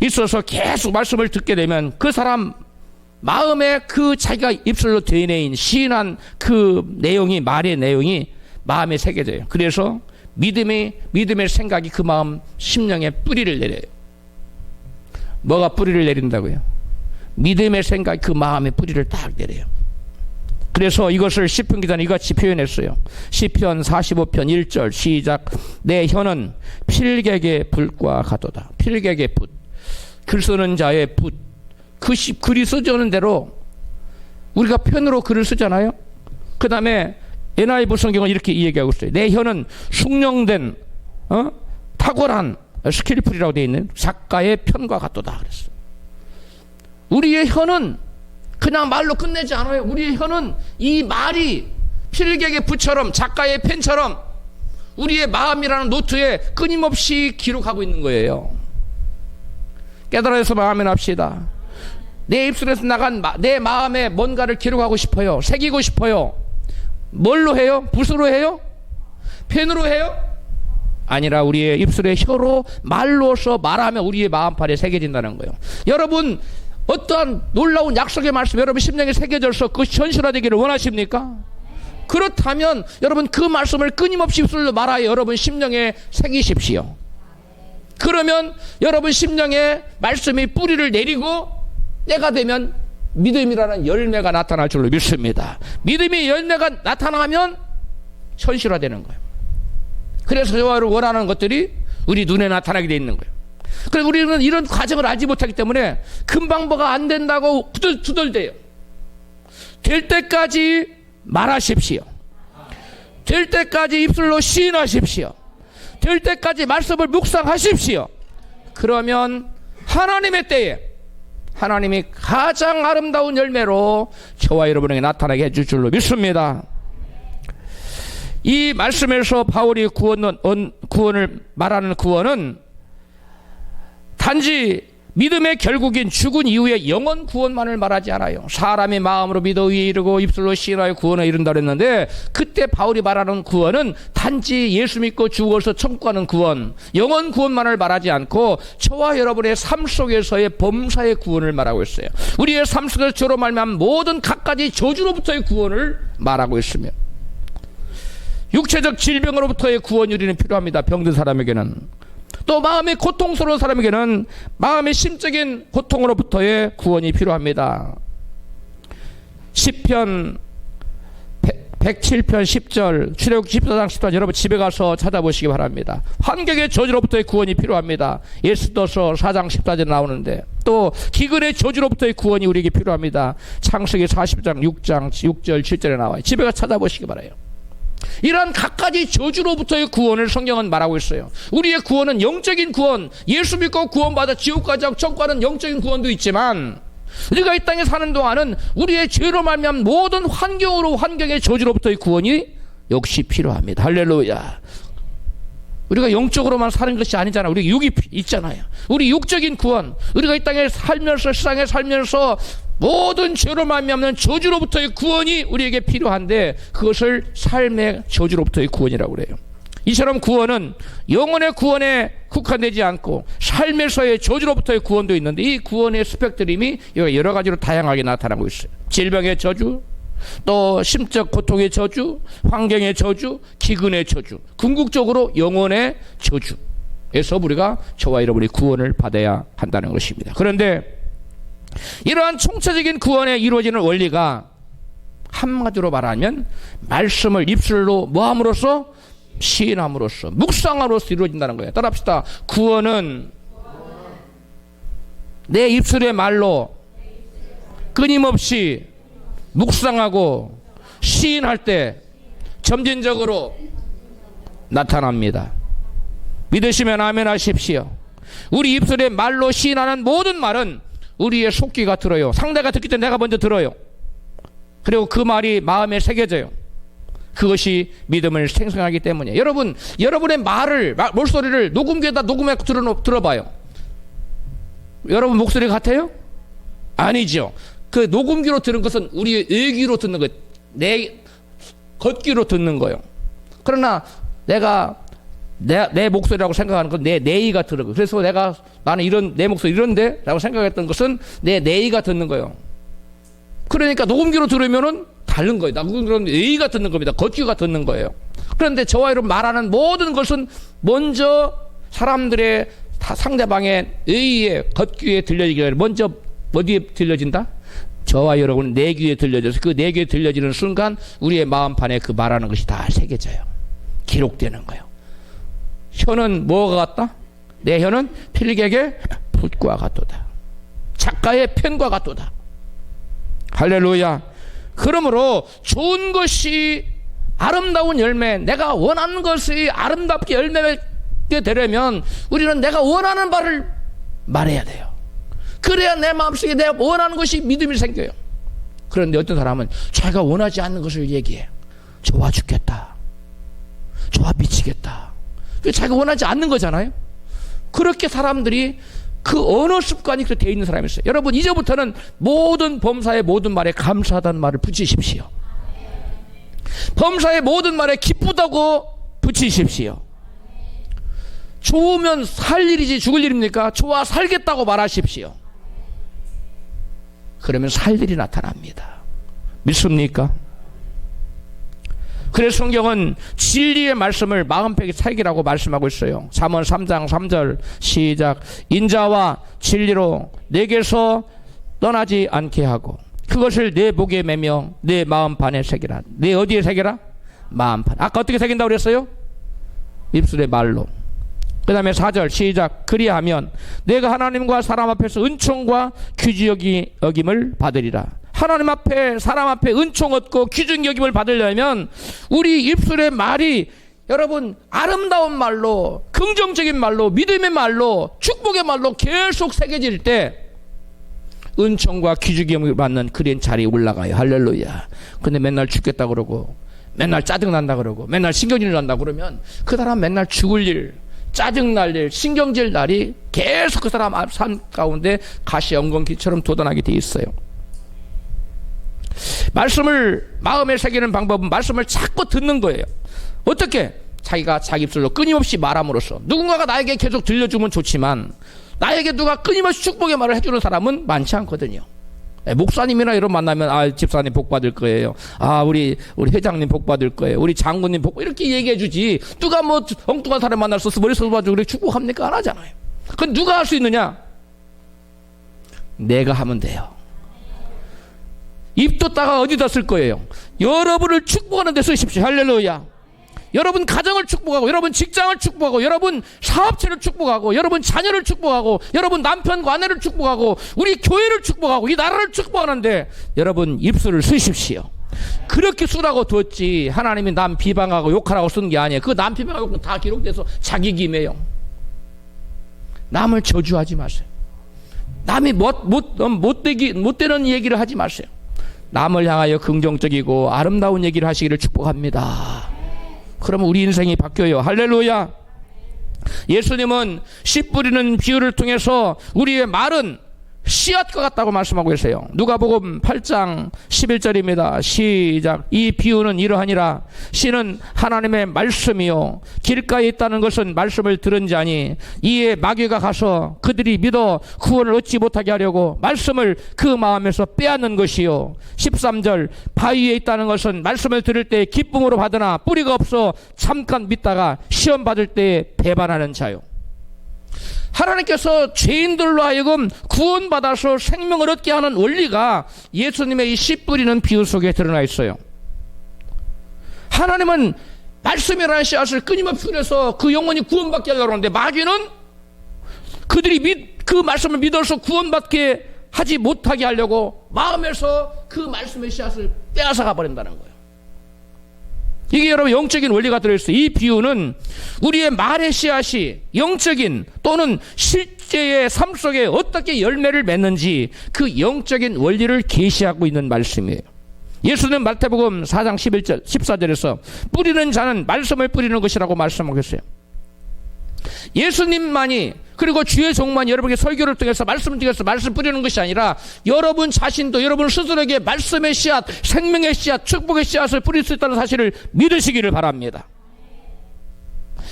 있어서 계속 말씀을 듣게 되면 그 사람 마음에 그 자기가 입술로 되뇌인 시인한 그 내용이, 말의 내용이 마음에 새겨져요. 그래서 믿음의 생각이 그 마음 심령에 뿌리를 내려요. 뭐가 뿌리를 내린다고요? 믿음의 생각이 그 마음에 뿌리를 딱 내려요. 그래서 이것을 시편 기자는 이같이 표현했어요. 시편 45편 1절 시작. 내 혀는 필객의 붓과 같도다. 필객의 붓, 글 쓰는 자의 붓, 글이 써지는 대로 우리가 펜으로 글을 쓰잖아요. 그 다음에 NIV 성경은 이렇게 이야기하고 있어요. 내 혀는 숙련된 탁월한 스킬풀이라고 되어 있는 작가의 편과 같도다 그랬어요. 우리의 혀는 그냥 말로 끝내지 않아요. 우리의 혀는 이 말이 필객의 붓처럼, 작가의 펜처럼 우리의 마음이라는 노트에 끊임없이 기록하고 있는 거예요. 깨달아서 마음에 납시다. 내 입술에서 나간 내 마음에 뭔가를 기록하고 싶어요. 새기고 싶어요. 뭘로 해요? 붓으로 해요? 펜으로 해요? 아니라 우리의 입술에 혀로 말로서 말하면 우리의 마음판에 새겨진다는 거예요. 여러분 어떠한 놀라운 약속의 말씀 여러분 심령에 새겨져서 그것이 현실화되기를 원하십니까? 그렇다면 여러분 그 말씀을 끊임없이 입술로 말하여 여러분 심령에 새기십시오. 그러면 여러분 심령에 말씀이 뿌리를 내리고 때가 되면 믿음이라는 열매가 나타날 줄로 믿습니다. 믿음이 열매가 나타나면 현실화되는 거예요. 그래서 저와 여러분 원하는 것들이 우리 눈에 나타나게 돼 있는 거예요. 그래서 우리는 이런 과정을 알지 못하기 때문에 금방 뭐가 안 된다고 투덜대요. 될 때까지 말하십시오. 될 때까지 입술로 시인하십시오. 될 때까지 말씀을 묵상하십시오. 그러면 하나님의 때에 하나님이 가장 아름다운 열매로 저와 여러분에게 나타나게 해줄 줄로 믿습니다. 이 말씀에서 바울이 구원을 말하는 구원은 단지 믿음의 결국인 죽은 이후의 영원 구원만을 말하지 않아요. 사람이 마음으로 믿어 의에 이르고 입술로 시인하여 구원에 이른다 그랬는데, 그때 바울이 말하는 구원은 단지 예수 믿고 죽어서 천국 가는 구원, 영원 구원만을 말하지 않고 저와 여러분의 삶 속에서의 범사의 구원을 말하고 있어요. 우리의 삶 속에서 저로 말미암은 모든 갖가지 저주로부터의 구원을 말하고 있으며, 육체적 질병으로부터의 구원이 우리는 필요합니다. 병든 사람에게는. 또 마음이 고통스러운 사람에게는 마음의 심적인 고통으로부터의 구원이 필요합니다. 시편 107편 10절, 출애굽 14장 10절 여러분 집에 가서 찾아보시기 바랍니다. 환경의 저주로부터의 구원이 필요합니다. 에스더서 4장 14절 나오는데, 또 기근의 저주로부터의 구원이 우리에게 필요합니다. 창세기 40장 6장 6절 7절에 나와요. 집에 가서 찾아보시기 바라요. 이러한 갖가지 저주로부터의 구원을 성경은 말하고 있어요. 우리의 구원은 영적인 구원, 예수 믿고 구원받아 지옥 가지 않고 천국 가는 영적인 구원도 있지만, 우리가 이 땅에 사는 동안은 우리의 죄로 말미암은 모든 환경의 저주로부터의 구원이 역시 필요합니다. 할렐루야. 우리가 영적으로만 사는 것이 아니잖아. 우리 육이 있잖아요. 우리 육적인 구원, 우리가 이 땅에 살면서, 세상에 살면서 모든 죄로 말미암는 저주로부터의 구원이 우리에게 필요한데, 그것을 삶의 저주로부터의 구원이라고 그래요. 이처럼 구원은 영혼의 구원에 국한되지 않고 삶에서의 저주로부터의 구원도 있는데, 이 구원의 스펙트럼이 여러 가지로 다양하게 나타나고 있어요. 질병의 저주, 또 심적 고통의 저주, 환경의 저주, 기근의 저주, 궁극적으로 영혼의 저주에서 우리가 저와 여러분이 구원을 받아야 한다는 것입니다. 그런데 이러한 총체적인 구원에 이루어지는 원리가 한마디로 말하면 말씀을 입술로 뭐함으로써? 시인함으로써, 묵상함으로써 이루어진다는 거예요. 따라합시다. 구원은 내 입술의 말로 끊임없이 묵상하고 시인할 때 점진적으로 나타납니다. 믿으시면 아멘 하십시오. 우리 입술의 말로 시인하는 모든 말은 우리의 속기가 들어요. 상대가 듣기 전에 내가 먼저 들어요. 그리고 그 말이 마음에 새겨져요. 그것이 믿음을 생성하기 때문이에요. 여러분, 여러분의 목소리를 녹음기에다 녹음해 들어봐요. 여러분 목소리 같아요? 아니죠. 그 녹음기로 들은 것은 우리의 의기로 듣는 거예요. 내 걷기로 듣는 거예요. 그러나 내 목소리라고 생각하는 건 내 내의가 들은 거예요. 그래서 나는 내 목소리 이런데? 라고 생각했던 것은 내 내의가 듣는 거예요. 그러니까 녹음기로 들으면은 다른 거예요. 녹음기로는 의의가 듣는 겁니다. 걷기가 듣는 거예요. 그런데 저와 여러분 말하는 모든 것은 먼저 사람들의 상대방의 의의에, 걷기에 들려지기 전에 먼저 어디에 들려진다? 저와 여러분 내 귀에 들려져서 그 내 귀에 들려지는 순간 우리의 마음판에 그 말하는 것이 다 새겨져요. 기록되는 거예요. 혀는 뭐가 같다? 내 혀는 필객의 붓과 같도다. 작가의 펜과 같도다. 할렐루야. 그러므로 좋은 것이 아름다운 열매, 내가 원하는 것이 아름답게 열매게 되려면 우리는 내가 원하는 바를 말해야 돼요. 그래야 내 마음속에 내가 원하는 것이 믿음이 생겨요. 그런데 어떤 사람은 자기가 원하지 않는 것을 얘기해. 좋아 죽겠다. 좋아 미치겠다. 그게 자기가 원하지 않는 거잖아요. 그렇게 사람들이 그 언어 습관이 그렇게 되어 있는 사람이 있어요. 여러분 이제부터는 모든 범사의 모든 말에 감사하다는 말을 붙이십시오. 범사의 모든 말에 기쁘다고 붙이십시오. 좋으면 살 일이지 죽을 일입니까? 좋아 살겠다고 말하십시오. 그러면 살 일이 나타납니다. 믿습니까? 그래서 성경은 진리의 말씀을 마음속에 새기라고 말씀하고 있어요. 잠언 3장 3절 시작. 인자와 진리로 내게서 떠나지 않게 하고 그것을 내 목에 매며 내 마음판에 새기라. 내 어디에 새기라? 마음판. 아까 어떻게 새긴다고 그랬어요? 입술의 말로. 그 다음에 4절 시작. 그리하면 내가 하나님과 사람 앞에서 은총과 귀중 여김을 받으리라. 하나님 앞에 사람 앞에 은총 얻고 귀중 여김을 받으려면 우리 입술의 말이 여러분 아름다운 말로, 긍정적인 말로, 믿음의 말로, 축복의 말로 계속 새겨질 때 은총과 귀중 여김을 받는 그런 자리에 올라가요. 할렐루야. 근데 맨날 죽겠다 그러고 맨날 짜증난다 그러고 맨날 신경질 난다 그러면 그 사람 맨날 죽을 일, 짜증날 일, 신경질 날이 계속 그 사람 삶 가운데 가시엉겅퀴처럼 돋아나게 돼 있어요. 말씀을 마음에 새기는 방법은 말씀을 자꾸 듣는 거예요. 어떻게? 자기가 자기 입술로 끊임없이 말함으로써. 누군가가 나에게 계속 들려주면 좋지만 나에게 누가 끊임없이 축복의 말을 해주는 사람은 많지 않거든요. 목사님이나 이런 만나면 집사님 복 받을 거예요. 우리 회장님 복 받을 거예요. 우리 장군님 복 이렇게 얘기해 주지. 누가 뭐 엉뚱한 사람 만나서 머리 써봐주고 그렇게 축복합니까? 안 하잖아요. 그건 누가 할 수 있느냐? 내가 하면 돼요. 입 뒀다가 어디다 쓸 거예요? 여러분을 축복하는 데 쓰십시오. 할렐루야. 여러분 가정을 축복하고, 여러분 직장을 축복하고, 여러분 사업체를 축복하고, 여러분 자녀를 축복하고, 여러분 남편과 아내를 축복하고, 우리 교회를 축복하고, 이 나라를 축복하는데 여러분 입술을 쓰십시오. 그렇게 쓰라고 뒀지 하나님이 남 비방하고 욕하라고 쓴 게 아니에요. 그 남 비방하고 욕은 다 기록돼서 자기 김에요. 남을 저주하지 마세요. 남이 못되는 얘기를 하지 마세요. 남을 향하여 긍정적이고 아름다운 얘기를 하시기를 축복합니다. 그러면 우리 인생이 바뀌어요. 할렐루야. 예수님은 씨 뿌리는 비유를 통해서 우리의 말은 씨앗과 같다고 말씀하고 계세요. 누가복음 8장 11절입니다. 시작. 이 비유는 이러하니라. 씨는 하나님의 말씀이요 길가에 있다는 것은 말씀을 들은 자니 이에 마귀가 가서 그들이 믿어 구원을 얻지 못하게 하려고 말씀을 그 마음에서 빼앗는 것이요. 13절. 바위에 있다는 것은 말씀을 들을 때 기쁨으로 받으나 뿌리가 없어 잠깐 믿다가 시험 받을 때 배반하는 자요. 하나님께서 죄인들로 하여금 구원받아서 생명을 얻게 하는 원리가 예수님의 이 씨 뿌리는 비유 속에 드러나 있어요. 하나님은 말씀이라는 씨앗을 끊임없이 뿌려서 그 영혼이 구원받게 하려고 하는데 마귀는 그들이 그 말씀을 믿어서 구원받게 하지 못하게 하려고 마음에서 그 말씀의 씨앗을 빼앗아 가버린다는 거예요. 이게 여러분 영적인 원리가 들어있어요. 이 비유는 우리의 말의 씨앗이 영적인 또는 실제의 삶 속에 어떻게 열매를 맺는지 그 영적인 원리를 계시하고 있는 말씀이에요. 예수는 마태복음 4장 11절 14절에서 뿌리는 자는 말씀을 뿌리는 것이라고 말씀하고 있어요. 예수님만이 그리고 주의 종만이 여러분에게 설교를 통해서 말씀을 통해서 말씀 뿌리는 것이 아니라 여러분 자신도 여러분 스스로에게 말씀의 씨앗, 생명의 씨앗, 축복의 씨앗을 뿌릴 수 있다는 사실을 믿으시기를 바랍니다.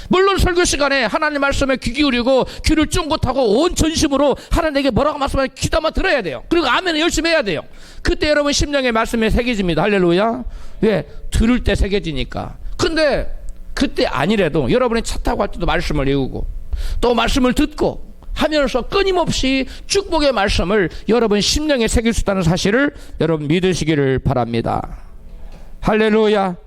물론 설교 시간에 하나님 말씀에 귀 기울이고 귀를 쫑긋하고 온 전심으로 하나님에게 뭐라고 말씀하면 귀담아 들어야 돼요. 그리고 아멘 열심히 해야 돼요. 그때 여러분 심령의 말씀에 새겨집니다. 할렐루야. 왜? 들을 때 새겨지니까. 근데 그때 아니래도 여러분이 차 타고 할 때도 말씀을 외우고 또 말씀을 듣고 하면서 끊임없이 축복의 말씀을 여러분 심령에 새길 수 있다는 사실을 여러분 믿으시기를 바랍니다. 할렐루야.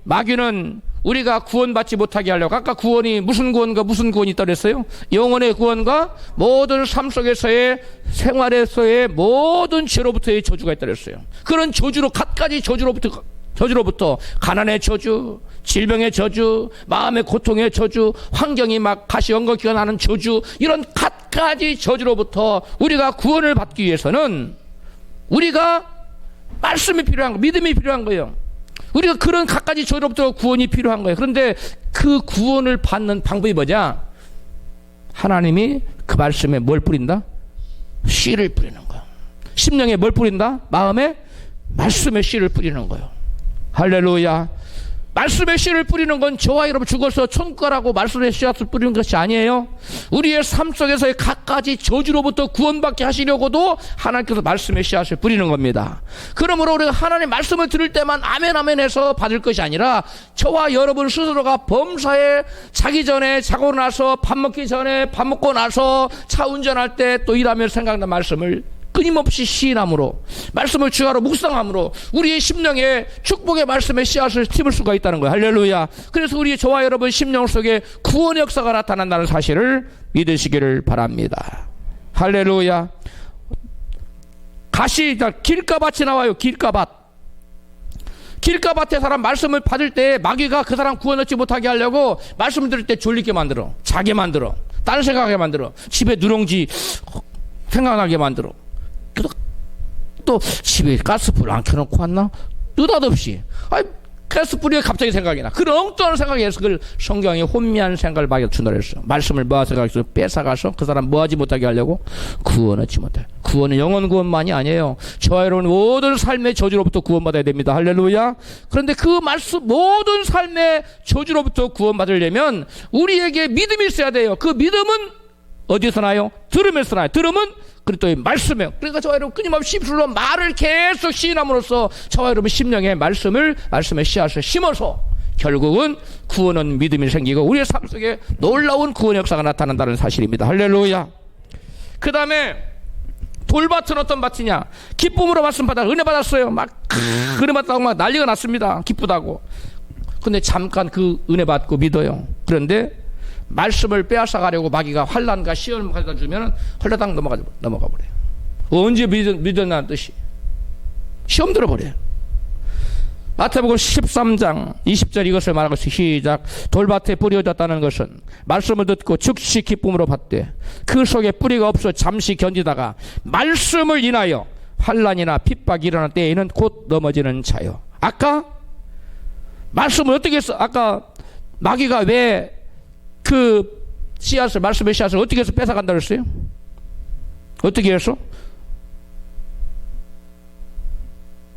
마귀는 우리가 구원받지 못하게 하려고 아까 구원이 무슨 구원이 있다고 했어요? 영혼의 구원과 모든 삶 속에서의 생활에서의 모든 죄로부터의 저주가 있다고 했어요. 그런 저주로 갖가지 저주로부터 가난의 저주, 질병의 저주, 마음의 고통의 저주, 환경이 막 가시엉겅퀴가 나는 저주, 이런 갖가지 저주로부터 우리가 구원을 받기 위해서는 우리가 말씀이 필요한 거예요. 믿음이 필요한 거예요. 우리가 그런 갖가지 저주로부터 구원이 필요한 거예요. 그런데 그 구원을 받는 방법이 뭐냐? 하나님이 그 말씀에 뭘 뿌린다? 씨를 뿌리는 거예요. 심령에 뭘 뿌린다? 마음에 말씀의 씨를 뿌리는 거예요. 할렐루야. 말씀의 씨를 뿌리는 건 저와 여러분 죽어서 천국 가라고 말씀의 씨앗을 뿌리는 것이 아니에요. 우리의 삶 속에서의 갖가지 저주로부터 구원받게 하시려고도 하나님께서 말씀의 씨앗을 뿌리는 겁니다. 그러므로 우리가 하나님 말씀을 들을 때만 아멘 아멘 해서 받을 것이 아니라 저와 여러분 스스로가 범사에 자기 전에 자고 나서 밥 먹기 전에 밥 먹고 나서 차 운전할 때 또 일하며 생각난 말씀을 끊임없이 시인함으로 말씀을 주야로 묵상함으로 우리의 심령에 축복의 말씀의 씨앗을 심을 수가 있다는 거예요. 할렐루야. 그래서 우리 저와 여러분 심령 속에 구원의 역사가 나타난다는 사실을 믿으시기를 바랍니다. 할렐루야. 길가밭이 나와요. 길가밭. 길가밭에 사람 말씀을 받을 때 마귀가 그 사람 구원 얻지 못하게 하려고 말씀 들을 때 졸리게 만들어, 자게 만들어, 딴 생각하게 만들어, 집에 누룽지 생각나게 만들어. 또 집에 가스불 안 켜놓고 왔나? 느닷없이 가스불이 갑자기 생각이 나. 그런 엉뚱한 생각에서 그걸 성경에 혼미한 생각을 박여준다 그랬어. 말씀을 모아서 뺏어가서 그 사람 뭐하지 못하게 하려고 구원 얻지 못해. 구원은 영원 구원만이 아니에요. 저와 여러분 모든 삶의 저주로부터 구원받아야 됩니다. 할렐루야. 그런데 그 말씀 모든 삶의 저주로부터 구원받으려면 우리에게 믿음이 있어야 돼요. 그 믿음은 어디서 나요? 들음에서 나요. 들음은 그리스도의 말씀이에요. 그러니까 저와 여러분 끊임없이 입술로 말을 계속 시인함으로써 저와 여러분 심령에 말씀의 씨앗을 심어서 결국은 구원은 믿음이 생기고 우리의 삶 속에 놀라운 구원 역사가 나타난다는 사실입니다. 할렐루야. 그 다음에 돌밭은 어떤 밭이냐? 기쁨으로 말씀 받아 은혜 받았어요. 막 은혜 받다고 막 난리가 났습니다. 기쁘다고. 근데 잠깐 그 은혜 받고 믿어요. 그런데 말씀을 빼앗아 가려고 마귀가 환난과 시험을 가져다 주면 헐레당 넘어가 버려요. 언제 믿었나는 뜻이 시험 들어버려요. 마태복음 13장 20절 이것을 말하고 있어요. 시작. 돌밭에 뿌리 얻었다는 것은 말씀을 듣고 즉시 기쁨으로 받되 그 속에 뿌리가 없어 잠시 견디다가 말씀을 인하여 환난이나 핍박이 일어날 때에는 곧 넘어지는 자요. 아까 말씀을 어떻게 했어? 아까 마귀가 왜 그 씨앗을 말씀의 씨앗을 어떻게 해서 뺏어간다고 했어요? 어떻게 해서?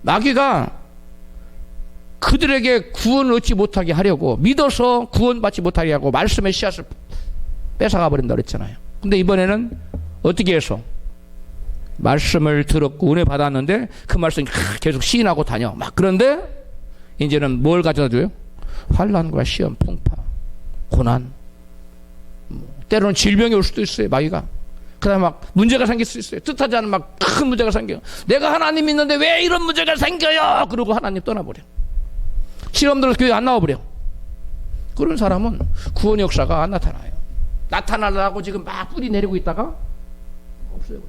마귀가 그들에게 구원을 얻지 못하게 하려고 믿어서 구원받지 못하게 하고 말씀의 씨앗을 뺏어가 버린다고 했잖아요. 근데 이번에는 어떻게 해서? 말씀을 들었고 은혜 받았는데 그 말씀 계속 시인하고 다녀. 막 그런데 이제는 뭘 가져다 줘요? 환난과 시험, 풍파, 고난, 때로는 질병이 올 수도 있어요. 마귀가. 그 다음에 막 문제가 생길 수 있어요. 뜻하지 않은 막 큰 문제가 생겨요. 내가 하나님 있는데 왜 이런 문제가 생겨요? 그러고 하나님 떠나버려. 시험 들어서 교회 안 나와버려. 그런 사람은 구원 역사가 안 나타나요. 나타나려고 지금 막 뿌리 내리고 있다가 없어요.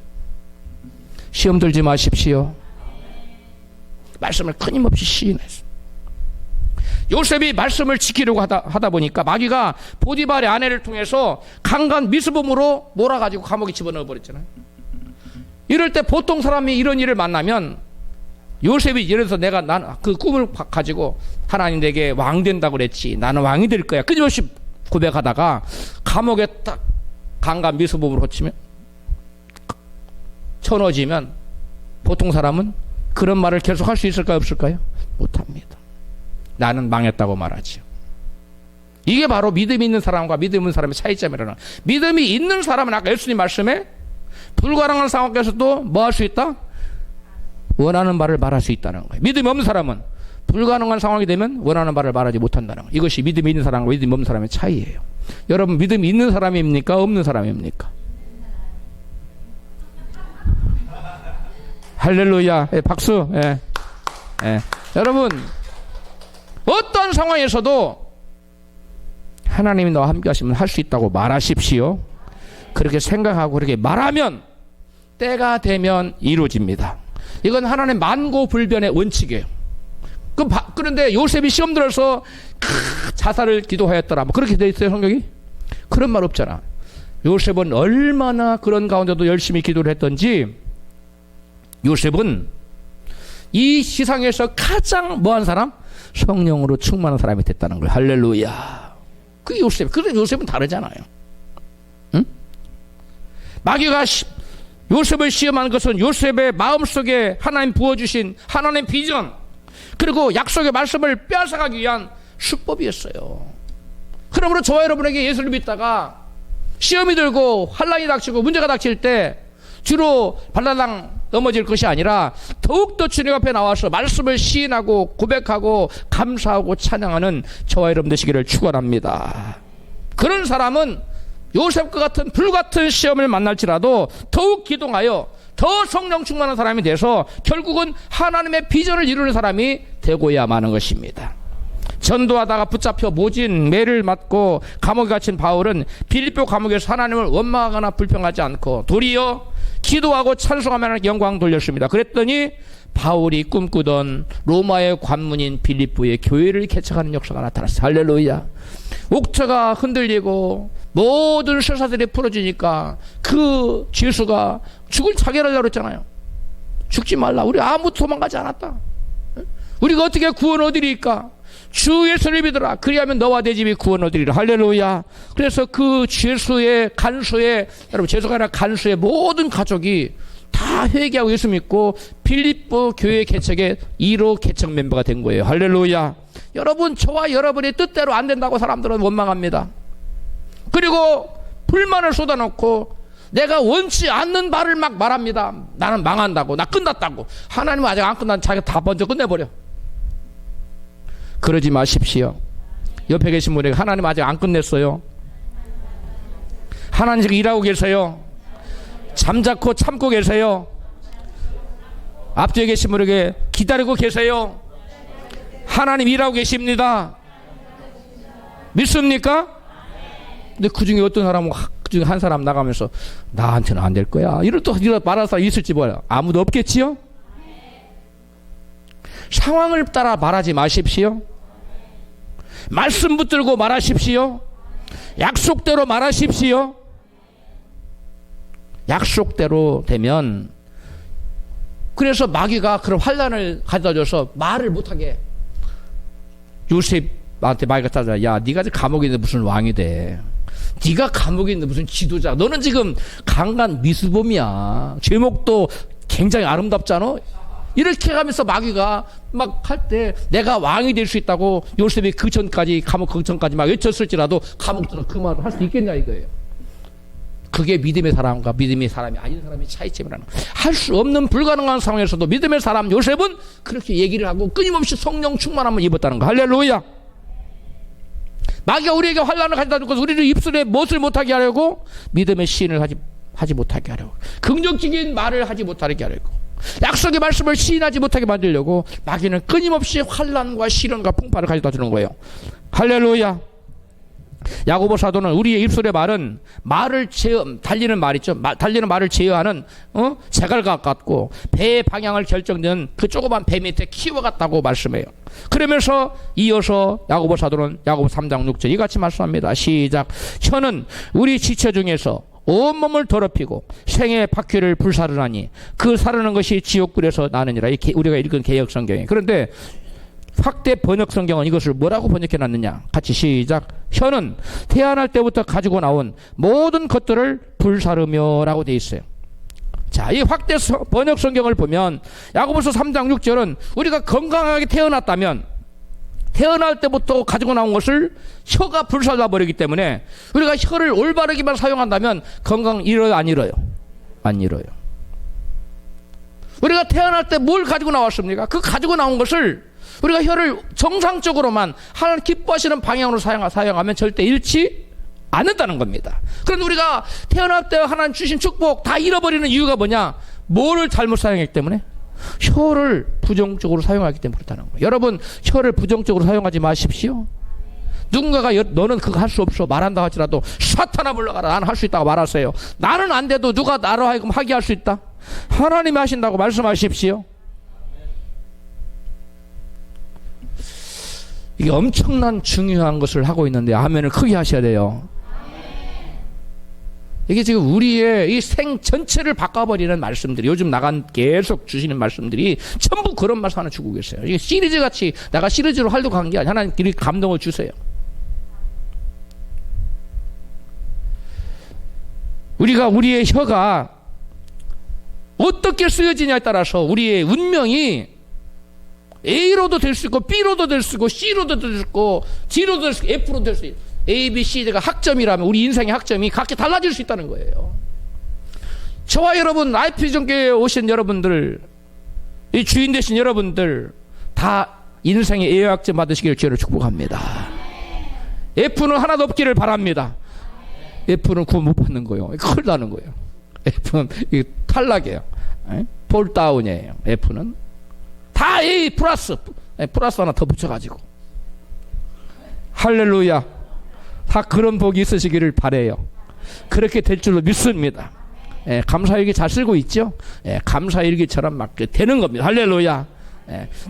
시험 들지 마십시오. 말씀을 끊임없이 시인했어. 요셉이 말씀을 지키려고 하다 보니까 마귀가 보디발의 아내를 통해서 강간 미스봄으로 몰아가지고 감옥에 집어넣어 버렸잖아요. 이럴 때 보통 사람이 이런 일을 만나면 요셉이 예를 들어서 나는 그 꿈을 가지고 하나님 내게 왕 된다고 그랬지. 나는 왕이 될 거야. 끊임없이 고백하다가 감옥에 딱 강간 미스봄으로 꽂히면 쳐넣어지면 보통 사람은 그런 말을 계속 할 수 있을까요? 없을까요? 못합니다. 나는 망했다고 말하죠. 이게 바로 믿음이 있는 사람과 믿음 없는 사람의 차이점이라는. 믿음이 있는 사람은 아까 예수님 말씀에 불가능한 상황에서도 뭐 할 수 있다? 원하는 말을 말할 수 있다는 거예요. 믿음이 없는 사람은 불가능한 상황이 되면 원하는 말을 말하지 못한다는 거예요. 이것이 믿음이 있는 사람과 믿음이 없는 사람의 차이예요. 여러분 믿음이 있는 사람입니까? 없는 사람입니까? 할렐루야. 예, 박수. 예. 예. 여러분 어떤 상황에서도 하나님이 너와 함께 하시면 할 수 있다고 말하십시오. 그렇게 생각하고 그렇게 말하면 때가 되면 이루어집니다. 이건 하나님의 만고불변의 원칙이에요. 그런데 요셉이 시험 들어서 자살을 기도하였더라 뭐 그렇게 돼 있어요 성경이? 그런 말 없잖아. 요셉은 얼마나 그런 가운데도 열심히 기도를 했던지 요셉은 이 세상에서 가장 뭐한 사람? 성령으로 충만한 사람이 됐다는 거예요. 할렐루야. 그 요셉. 그런데 요셉은 다르잖아요. 응? 마귀가 요셉을 시험한 것은 요셉의 마음속에 하나님 부어주신 하나님 비전 그리고 약속의 말씀을 빼앗아가기 위한 수법이었어요. 그러므로 저와 여러분에게 예수를 믿다가 시험이 들고 환난이 닥치고 문제가 닥칠 때 뒤로 발라당 넘어질 것이 아니라 더욱더 주님 앞에 나와서 말씀을 시인하고 고백하고 감사하고 찬양하는 저와 여러분 되시기를 축원합니다. 그런 사람은 요셉과 같은 불같은 시험을 만날지라도 더욱 기동하여 더 성령 충만한 사람이 돼서 결국은 하나님의 비전을 이루는 사람이 되고야 마는 것입니다. 전도하다가 붙잡혀 모진 매를 맞고 감옥에 갇힌 바울은 빌립보 감옥에서 하나님을 원망하거나 불평하지 않고 도리어 기도하고 찬송하며 하나님께 영광 돌렸습니다. 그랬더니 바울이 꿈꾸던 로마의 관문인 빌립보의 교회를 개척하는 역사가 나타났어요. 할렐루야. 옥저가 흔들리고 모든 쇠사들이 풀어지니까 그 죄수가 죽을 자결하려고 그랬잖아요. 죽지 말라. 우리 아무도 도망가지 않았다. 우리가 어떻게 구원 얻으리까? 주 예수를 믿으라. 그리하면 너와 내 집이 구원 얻으리라. 할렐루야. 그래서 그 죄수의 간수의, 여러분 죄수가 아니라 간수의 모든 가족이 다 회개하고 예수 믿고 빌립보 교회 개척의 1호 개척 멤버가 된 거예요. 할렐루야. 여러분, 저와 여러분의 뜻대로 안 된다고 사람들은 원망합니다. 그리고 불만을 쏟아놓고 내가 원치 않는 말을 막 말합니다. 나는 망한다고, 나 끝났다고. 하나님은 아직 안 끝난, 자기가 다 먼저 끝내버려. 그러지 마십시오. 옆에 계신 분에게 하나님 아직 안 끝냈어요. 하나님 지금 일하고 계세요. 잠자코 참고 계세요. 앞뒤에 계신 분에게 기다리고 계세요. 하나님 일하고 계십니다. 믿습니까? 근데 그 중에 어떤 사람은 그 중에 한 사람 나가면서 나한테는 안 될 거야. 이럴 또 말할 사람 있을지 몰라요. 아무도 없겠지요? 상황을 따라 말하지 마십시오. 말씀 붙들고 말하십시오. 약속대로 말하십시오. 약속대로 되면, 그래서 마귀가 그런 환난을 가져다줘서 말을 못하게, 요셉한테 마귀가 따져, 야 네가 지금 감옥에 있는데 무슨 왕이 돼. 네가 감옥에 있는데 무슨 지도자. 너는 지금 강간 미수범이야. 제목도 굉장히 아름답잖아. 이렇게 가면서 마귀가 막 할 때 내가 왕이 될 수 있다고 요셉이 그 전까지, 감옥 그 전까지 막 외쳤을지라도 감옥 들어 그 말을 할 수 있겠냐 이거예요. 그게 믿음의 사람과 믿음의 사람이 아닌 사람의 차이점이라는, 할 수 없는 불가능한 상황에서도 믿음의 사람 요셉은 그렇게 얘기를 하고 끊임없이 성령 충만함을 입었다는 거. 할렐루야. 마귀가 우리에게 환난을 가져다 주고 우리를 입술에 못을 못하게 하려고, 믿음의 시인을 하지 못하게 하려고, 긍정적인 말을 하지 못하게 하려고, 약속의 말씀을 시인하지 못하게 만들려고 마귀는 끊임없이 환난과 시련과 풍파를 가져다 주는 거예요. 할렐루야. 야고보 사도는 우리의 입술의 말은 말을 달리는 말이죠. 달리는 말을 제어하는 제갈각 같고 배의 방향을 결정짓는 그 조그만 배 밑에 키워 같다고 말씀해요. 그러면서 이어서 야고보 사도는 야고보 3장 6절 이같이 말씀합니다. 시작. 혀는 우리 지체 중에서 온몸을 더럽히고 생의 바퀴를 불사르나니 그 사르는 것이 지옥불에서 나느니라. 우리가 읽은 개역 성경에. 그런데 확대 번역 성경은 이것을 뭐라고 번역해 놨느냐? 같이 시작. 혀는 태어날 때부터 가지고 나온 모든 것들을 불사르며 라고 되어 있어요. 자, 이 확대 번역 성경을 보면 야고보서 3장 6절은 우리가 건강하게 태어났다면 태어날 때부터 가지고 나온 것을 혀가 불살라 버리기 때문에 우리가 혀를 올바르게만 사용한다면 건강 잃어요, 안 잃어요? 안 잃어요. 우리가 태어날 때 뭘 가지고 나왔습니까? 그 가지고 나온 것을 우리가 혀를 정상적으로만 하나님 기뻐하시는 방향으로 사용하면 절대 잃지 않는다는 겁니다. 그런데 우리가 태어날 때 하나님 주신 축복 다 잃어버리는 이유가 뭐냐? 뭐를 잘못 사용했기 때문에? 혀를 부정적으로 사용하기 때문에 그렇다는 거예요. 여러분, 혀를 부정적으로 사용하지 마십시오. 누군가가 너는 그거 할 수 없어 말한다 할지라도 사탄아 물러가라. 나는 할 수 있다고 말하세요. 나는 안 돼도 누가 나로 하여금 하게 할 수 있다? 하나님이 하신다고 말씀하십시오. 이게 엄청난 중요한 것을 하고 있는데 아멘을 크게 하셔야 돼요. 이게 지금 우리의 이 생 전체를 바꿔버리는 말씀들이, 요즘 나간 계속 주시는 말씀들이 전부 그런 말씀 하나 주고 계세요. 이게 시리즈 같이, 내가 시리즈로 하려고 한 게 아니라 하나님끼리 감동을 주세요. 우리의 혀가 어떻게 쓰여지냐에 따라서 우리의 운명이 A로도 될 수 있고 B로도 될 수 있고 C로도 될 수 있고 G로도 될 수 있고 F로도 될 수 있고 A, B, C, D가 학점이라면 우리 인생의 학점이 각기 달라질 수 있다는 거예요. 저와 여러분, IP종교에 오신 여러분들, 이 주인 되신 여러분들 다 인생의 A학점 받으시기를 주로 축복합니다. F는 하나도 없기를 바랍니다. F는 구원 못 받는 거예요. 큰일 나는 거예요. F는 탈락이에요. 폴다운이에요. F는 다 A 플러스 하나 더 붙여가지고. 할렐루야. 다 그런 복이 있으시기를 바라요. 그렇게 될 줄로 믿습니다. 감사일기 잘 쓰고 있죠? 감사일기처럼 막 되는 겁니다. 할렐루야.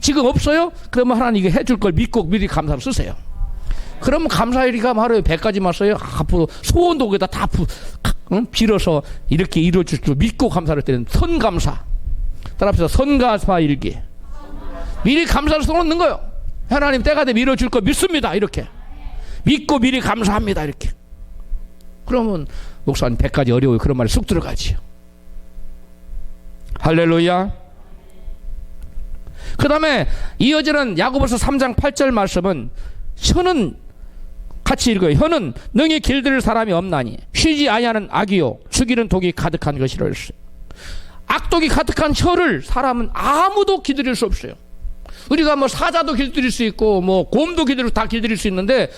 지금 없어요? 그러면 하나님 이거 해줄 걸 믿고 미리 감사를 쓰세요. 그러면 감사일기가 하루에 100가지만 써요. 앞으로 소원도 거기다 다 빌어서 이렇게 이루어질 줄 믿고 감사를 때는 선감사. 따라합시다. 선감사일기. 미리 감사를 써놓는 거예요. 하나님 때가 되면 이루어질 거 믿습니다. 이렇게 믿고 미리 감사합니다. 이렇게. 그러면 목사님 100가지 어려워요. 그런 말이 쑥 들어가지요. 할렐루야. 그 다음에 이어지는 야고보서 3장 8절 말씀은 혀는 같이 읽어요. 혀는 능히 길들일 사람이 없나니 쉬지 아니하는 악이요 죽이는 독이 가득한 것이라 했어요. 악독이 가득한 혀를 사람은 아무도 기들일 수 없어요. 우리가 뭐 사자도 길들일 수 있고 뭐 곰도 다 길들일 수 있는데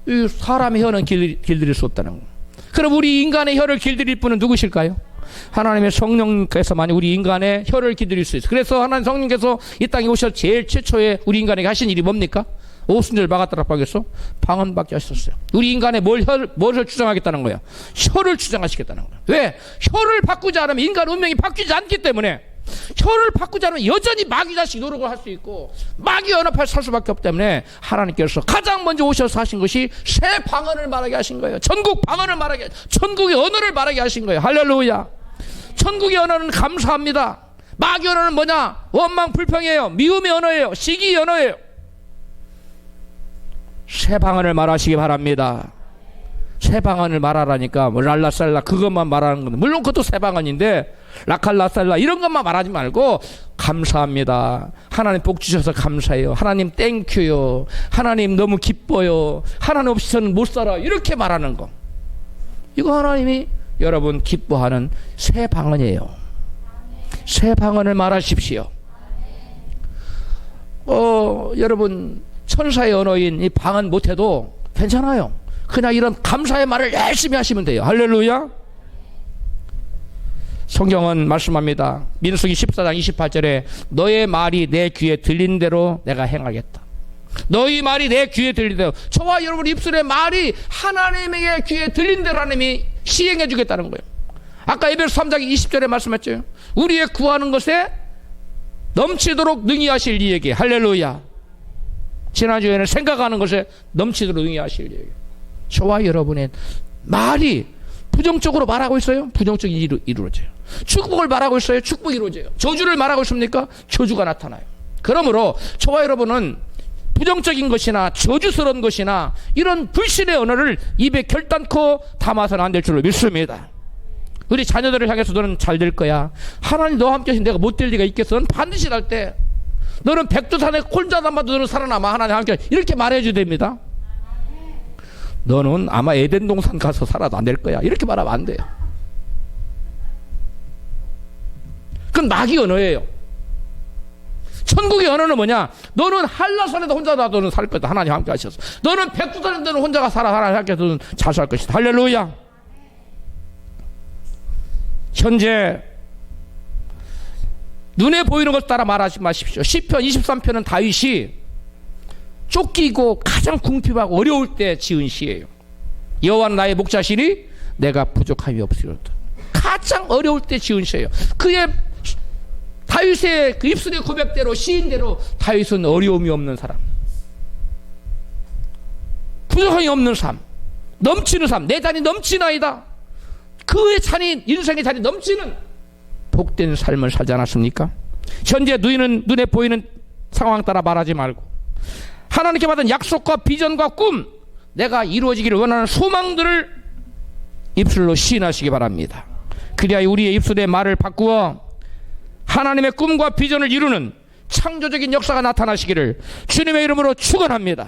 이 사람의 혀는 길들일 수 없다는 거예요. 그럼 우리 인간의 혀를 길들일 분은 누구실까요? 하나님의 성령께서만이 우리 인간의 혀를 길들일 수 있어요. 그래서 하나님 성령께서 이 땅에 오셔서 제일 최초에 우리 인간에게 하신 일이 뭡니까? 오순절 마가다락방에서 방언받게 하셨어요. 우리 인간의 뭘 주장하겠다는 거예요? 혀를 주장하시겠다는 거예요. 왜? 혀를 바꾸지 않으면 인간 운명이 바뀌지 않기 때문에. 혀를 바꾸지 않으면 여전히 마귀자식 노력을 할 수 있고 마귀 연합할 살 수밖에 없기 때문에 하나님께서 가장 먼저 오셔서 하신 것이 새 방언을 말하게 하신 거예요. 전국 방언을 말하게, 천국의 언어를 말하게 하신 거예요. 할렐루야. 천국의 언어는 감사합니다. 마귀 언어는 뭐냐? 원망 불평이에요. 미움의 언어예요. 시기의 언어예요. 새 방언을 말하시기 바랍니다. 새 방언을 말하라니까 뭐 랄라살라 그것만 말하는 건데 물론 그것도 새 방언인데 라칼라살라 이런 것만 말하지 말고 감사합니다. 하나님 복 주셔서 감사해요. 하나님 땡큐요. 하나님 너무 기뻐요. 하나님 없이 저는 못 살아. 이렇게 말하는 거. 이거 하나님이 여러분 기뻐하는 새 방언이에요. 새 방언을 말하십시오. 여러분 천사의 언어인 이 방언 못해도 괜찮아요. 그냥 이런 감사의 말을 열심히 하시면 돼요. 할렐루야. 성경은 말씀합니다. 민수기 14장 28절에 너의 말이 내 귀에 들린 대로 내가 행하겠다. 너희 말이 내 귀에 들린 대로. 저와 여러분 입술의 말이 하나님에게 귀에 들린 대로 하나님이 시행해 주겠다는 거예요. 아까 에베소 3장 20절에 말씀했죠. 우리의 구하는 것에 넘치도록 능히 하실 이에게. 할렐루야. 지난주에는 생각하는 것에 넘치도록 능히 하실 이에게. 저와 여러분의 말이 부정적으로 말하고 있어요? 부정적이 이루어져요. 축복을 말하고 있어요? 축복이 이루어져요. 저주를 말하고 있습니까? 저주가 나타나요. 그러므로 저와 여러분은 부정적인 것이나 저주스러운 것이나 이런 불신의 언어를 입에 결단코 담아서는 안 될 줄로 믿습니다. 우리 자녀들을 향해서 너는 잘 될 거야. 하나님 너와 함께 하신 내가 못 될 리가 있겠어. 너는 반드시 날 때. 너는 백두산에 혼자 남아도 너는 살아남아. 하나님 함께 이렇게 말해줘야 됩니다. 너는 아마 에덴 동산 가서 살아도 안 될 거야. 이렇게 말하면 안 돼요. 그건 마귀 언어예요. 천국의 언어는 뭐냐? 너는 한라산에도 혼자 놔도는 살 거다. 하나님 함께 하셔서. 너는 백두산에도 혼자가 살아. 하나님 함께 해서는 잘 살 것이다. 할렐루야. 현재 눈에 보이는 것 따라 말하지 마십시오. 시편 23편은 다윗이 쫓기고 가장 궁핍하고 어려울 때 지은 시예요. 여호와는 나의 목자시니 내가 부족함이 없으리로다. 가장 어려울 때 지은 시예요. 그의 다윗의 그 입술의 고백대로 시인대로 다윗은 어려움이 없는 사람, 부족함이 없는 삶, 넘치는 삶, 내 잔이 넘치나이다. 그의 잔이 인생의 잔이 넘치는 복된 삶을 살지 않았습니까? 현재 눈에 보이는 상황 따라 말하지 말고 하나님께 받은 약속과 비전과 꿈, 내가 이루어지기를 원하는 소망들을 입술로 시인하시기 바랍니다. 그래야 우리의 입술의 말을 바꾸어 하나님의 꿈과 비전을 이루는 창조적인 역사가 나타나시기를 주님의 이름으로 축원합니다.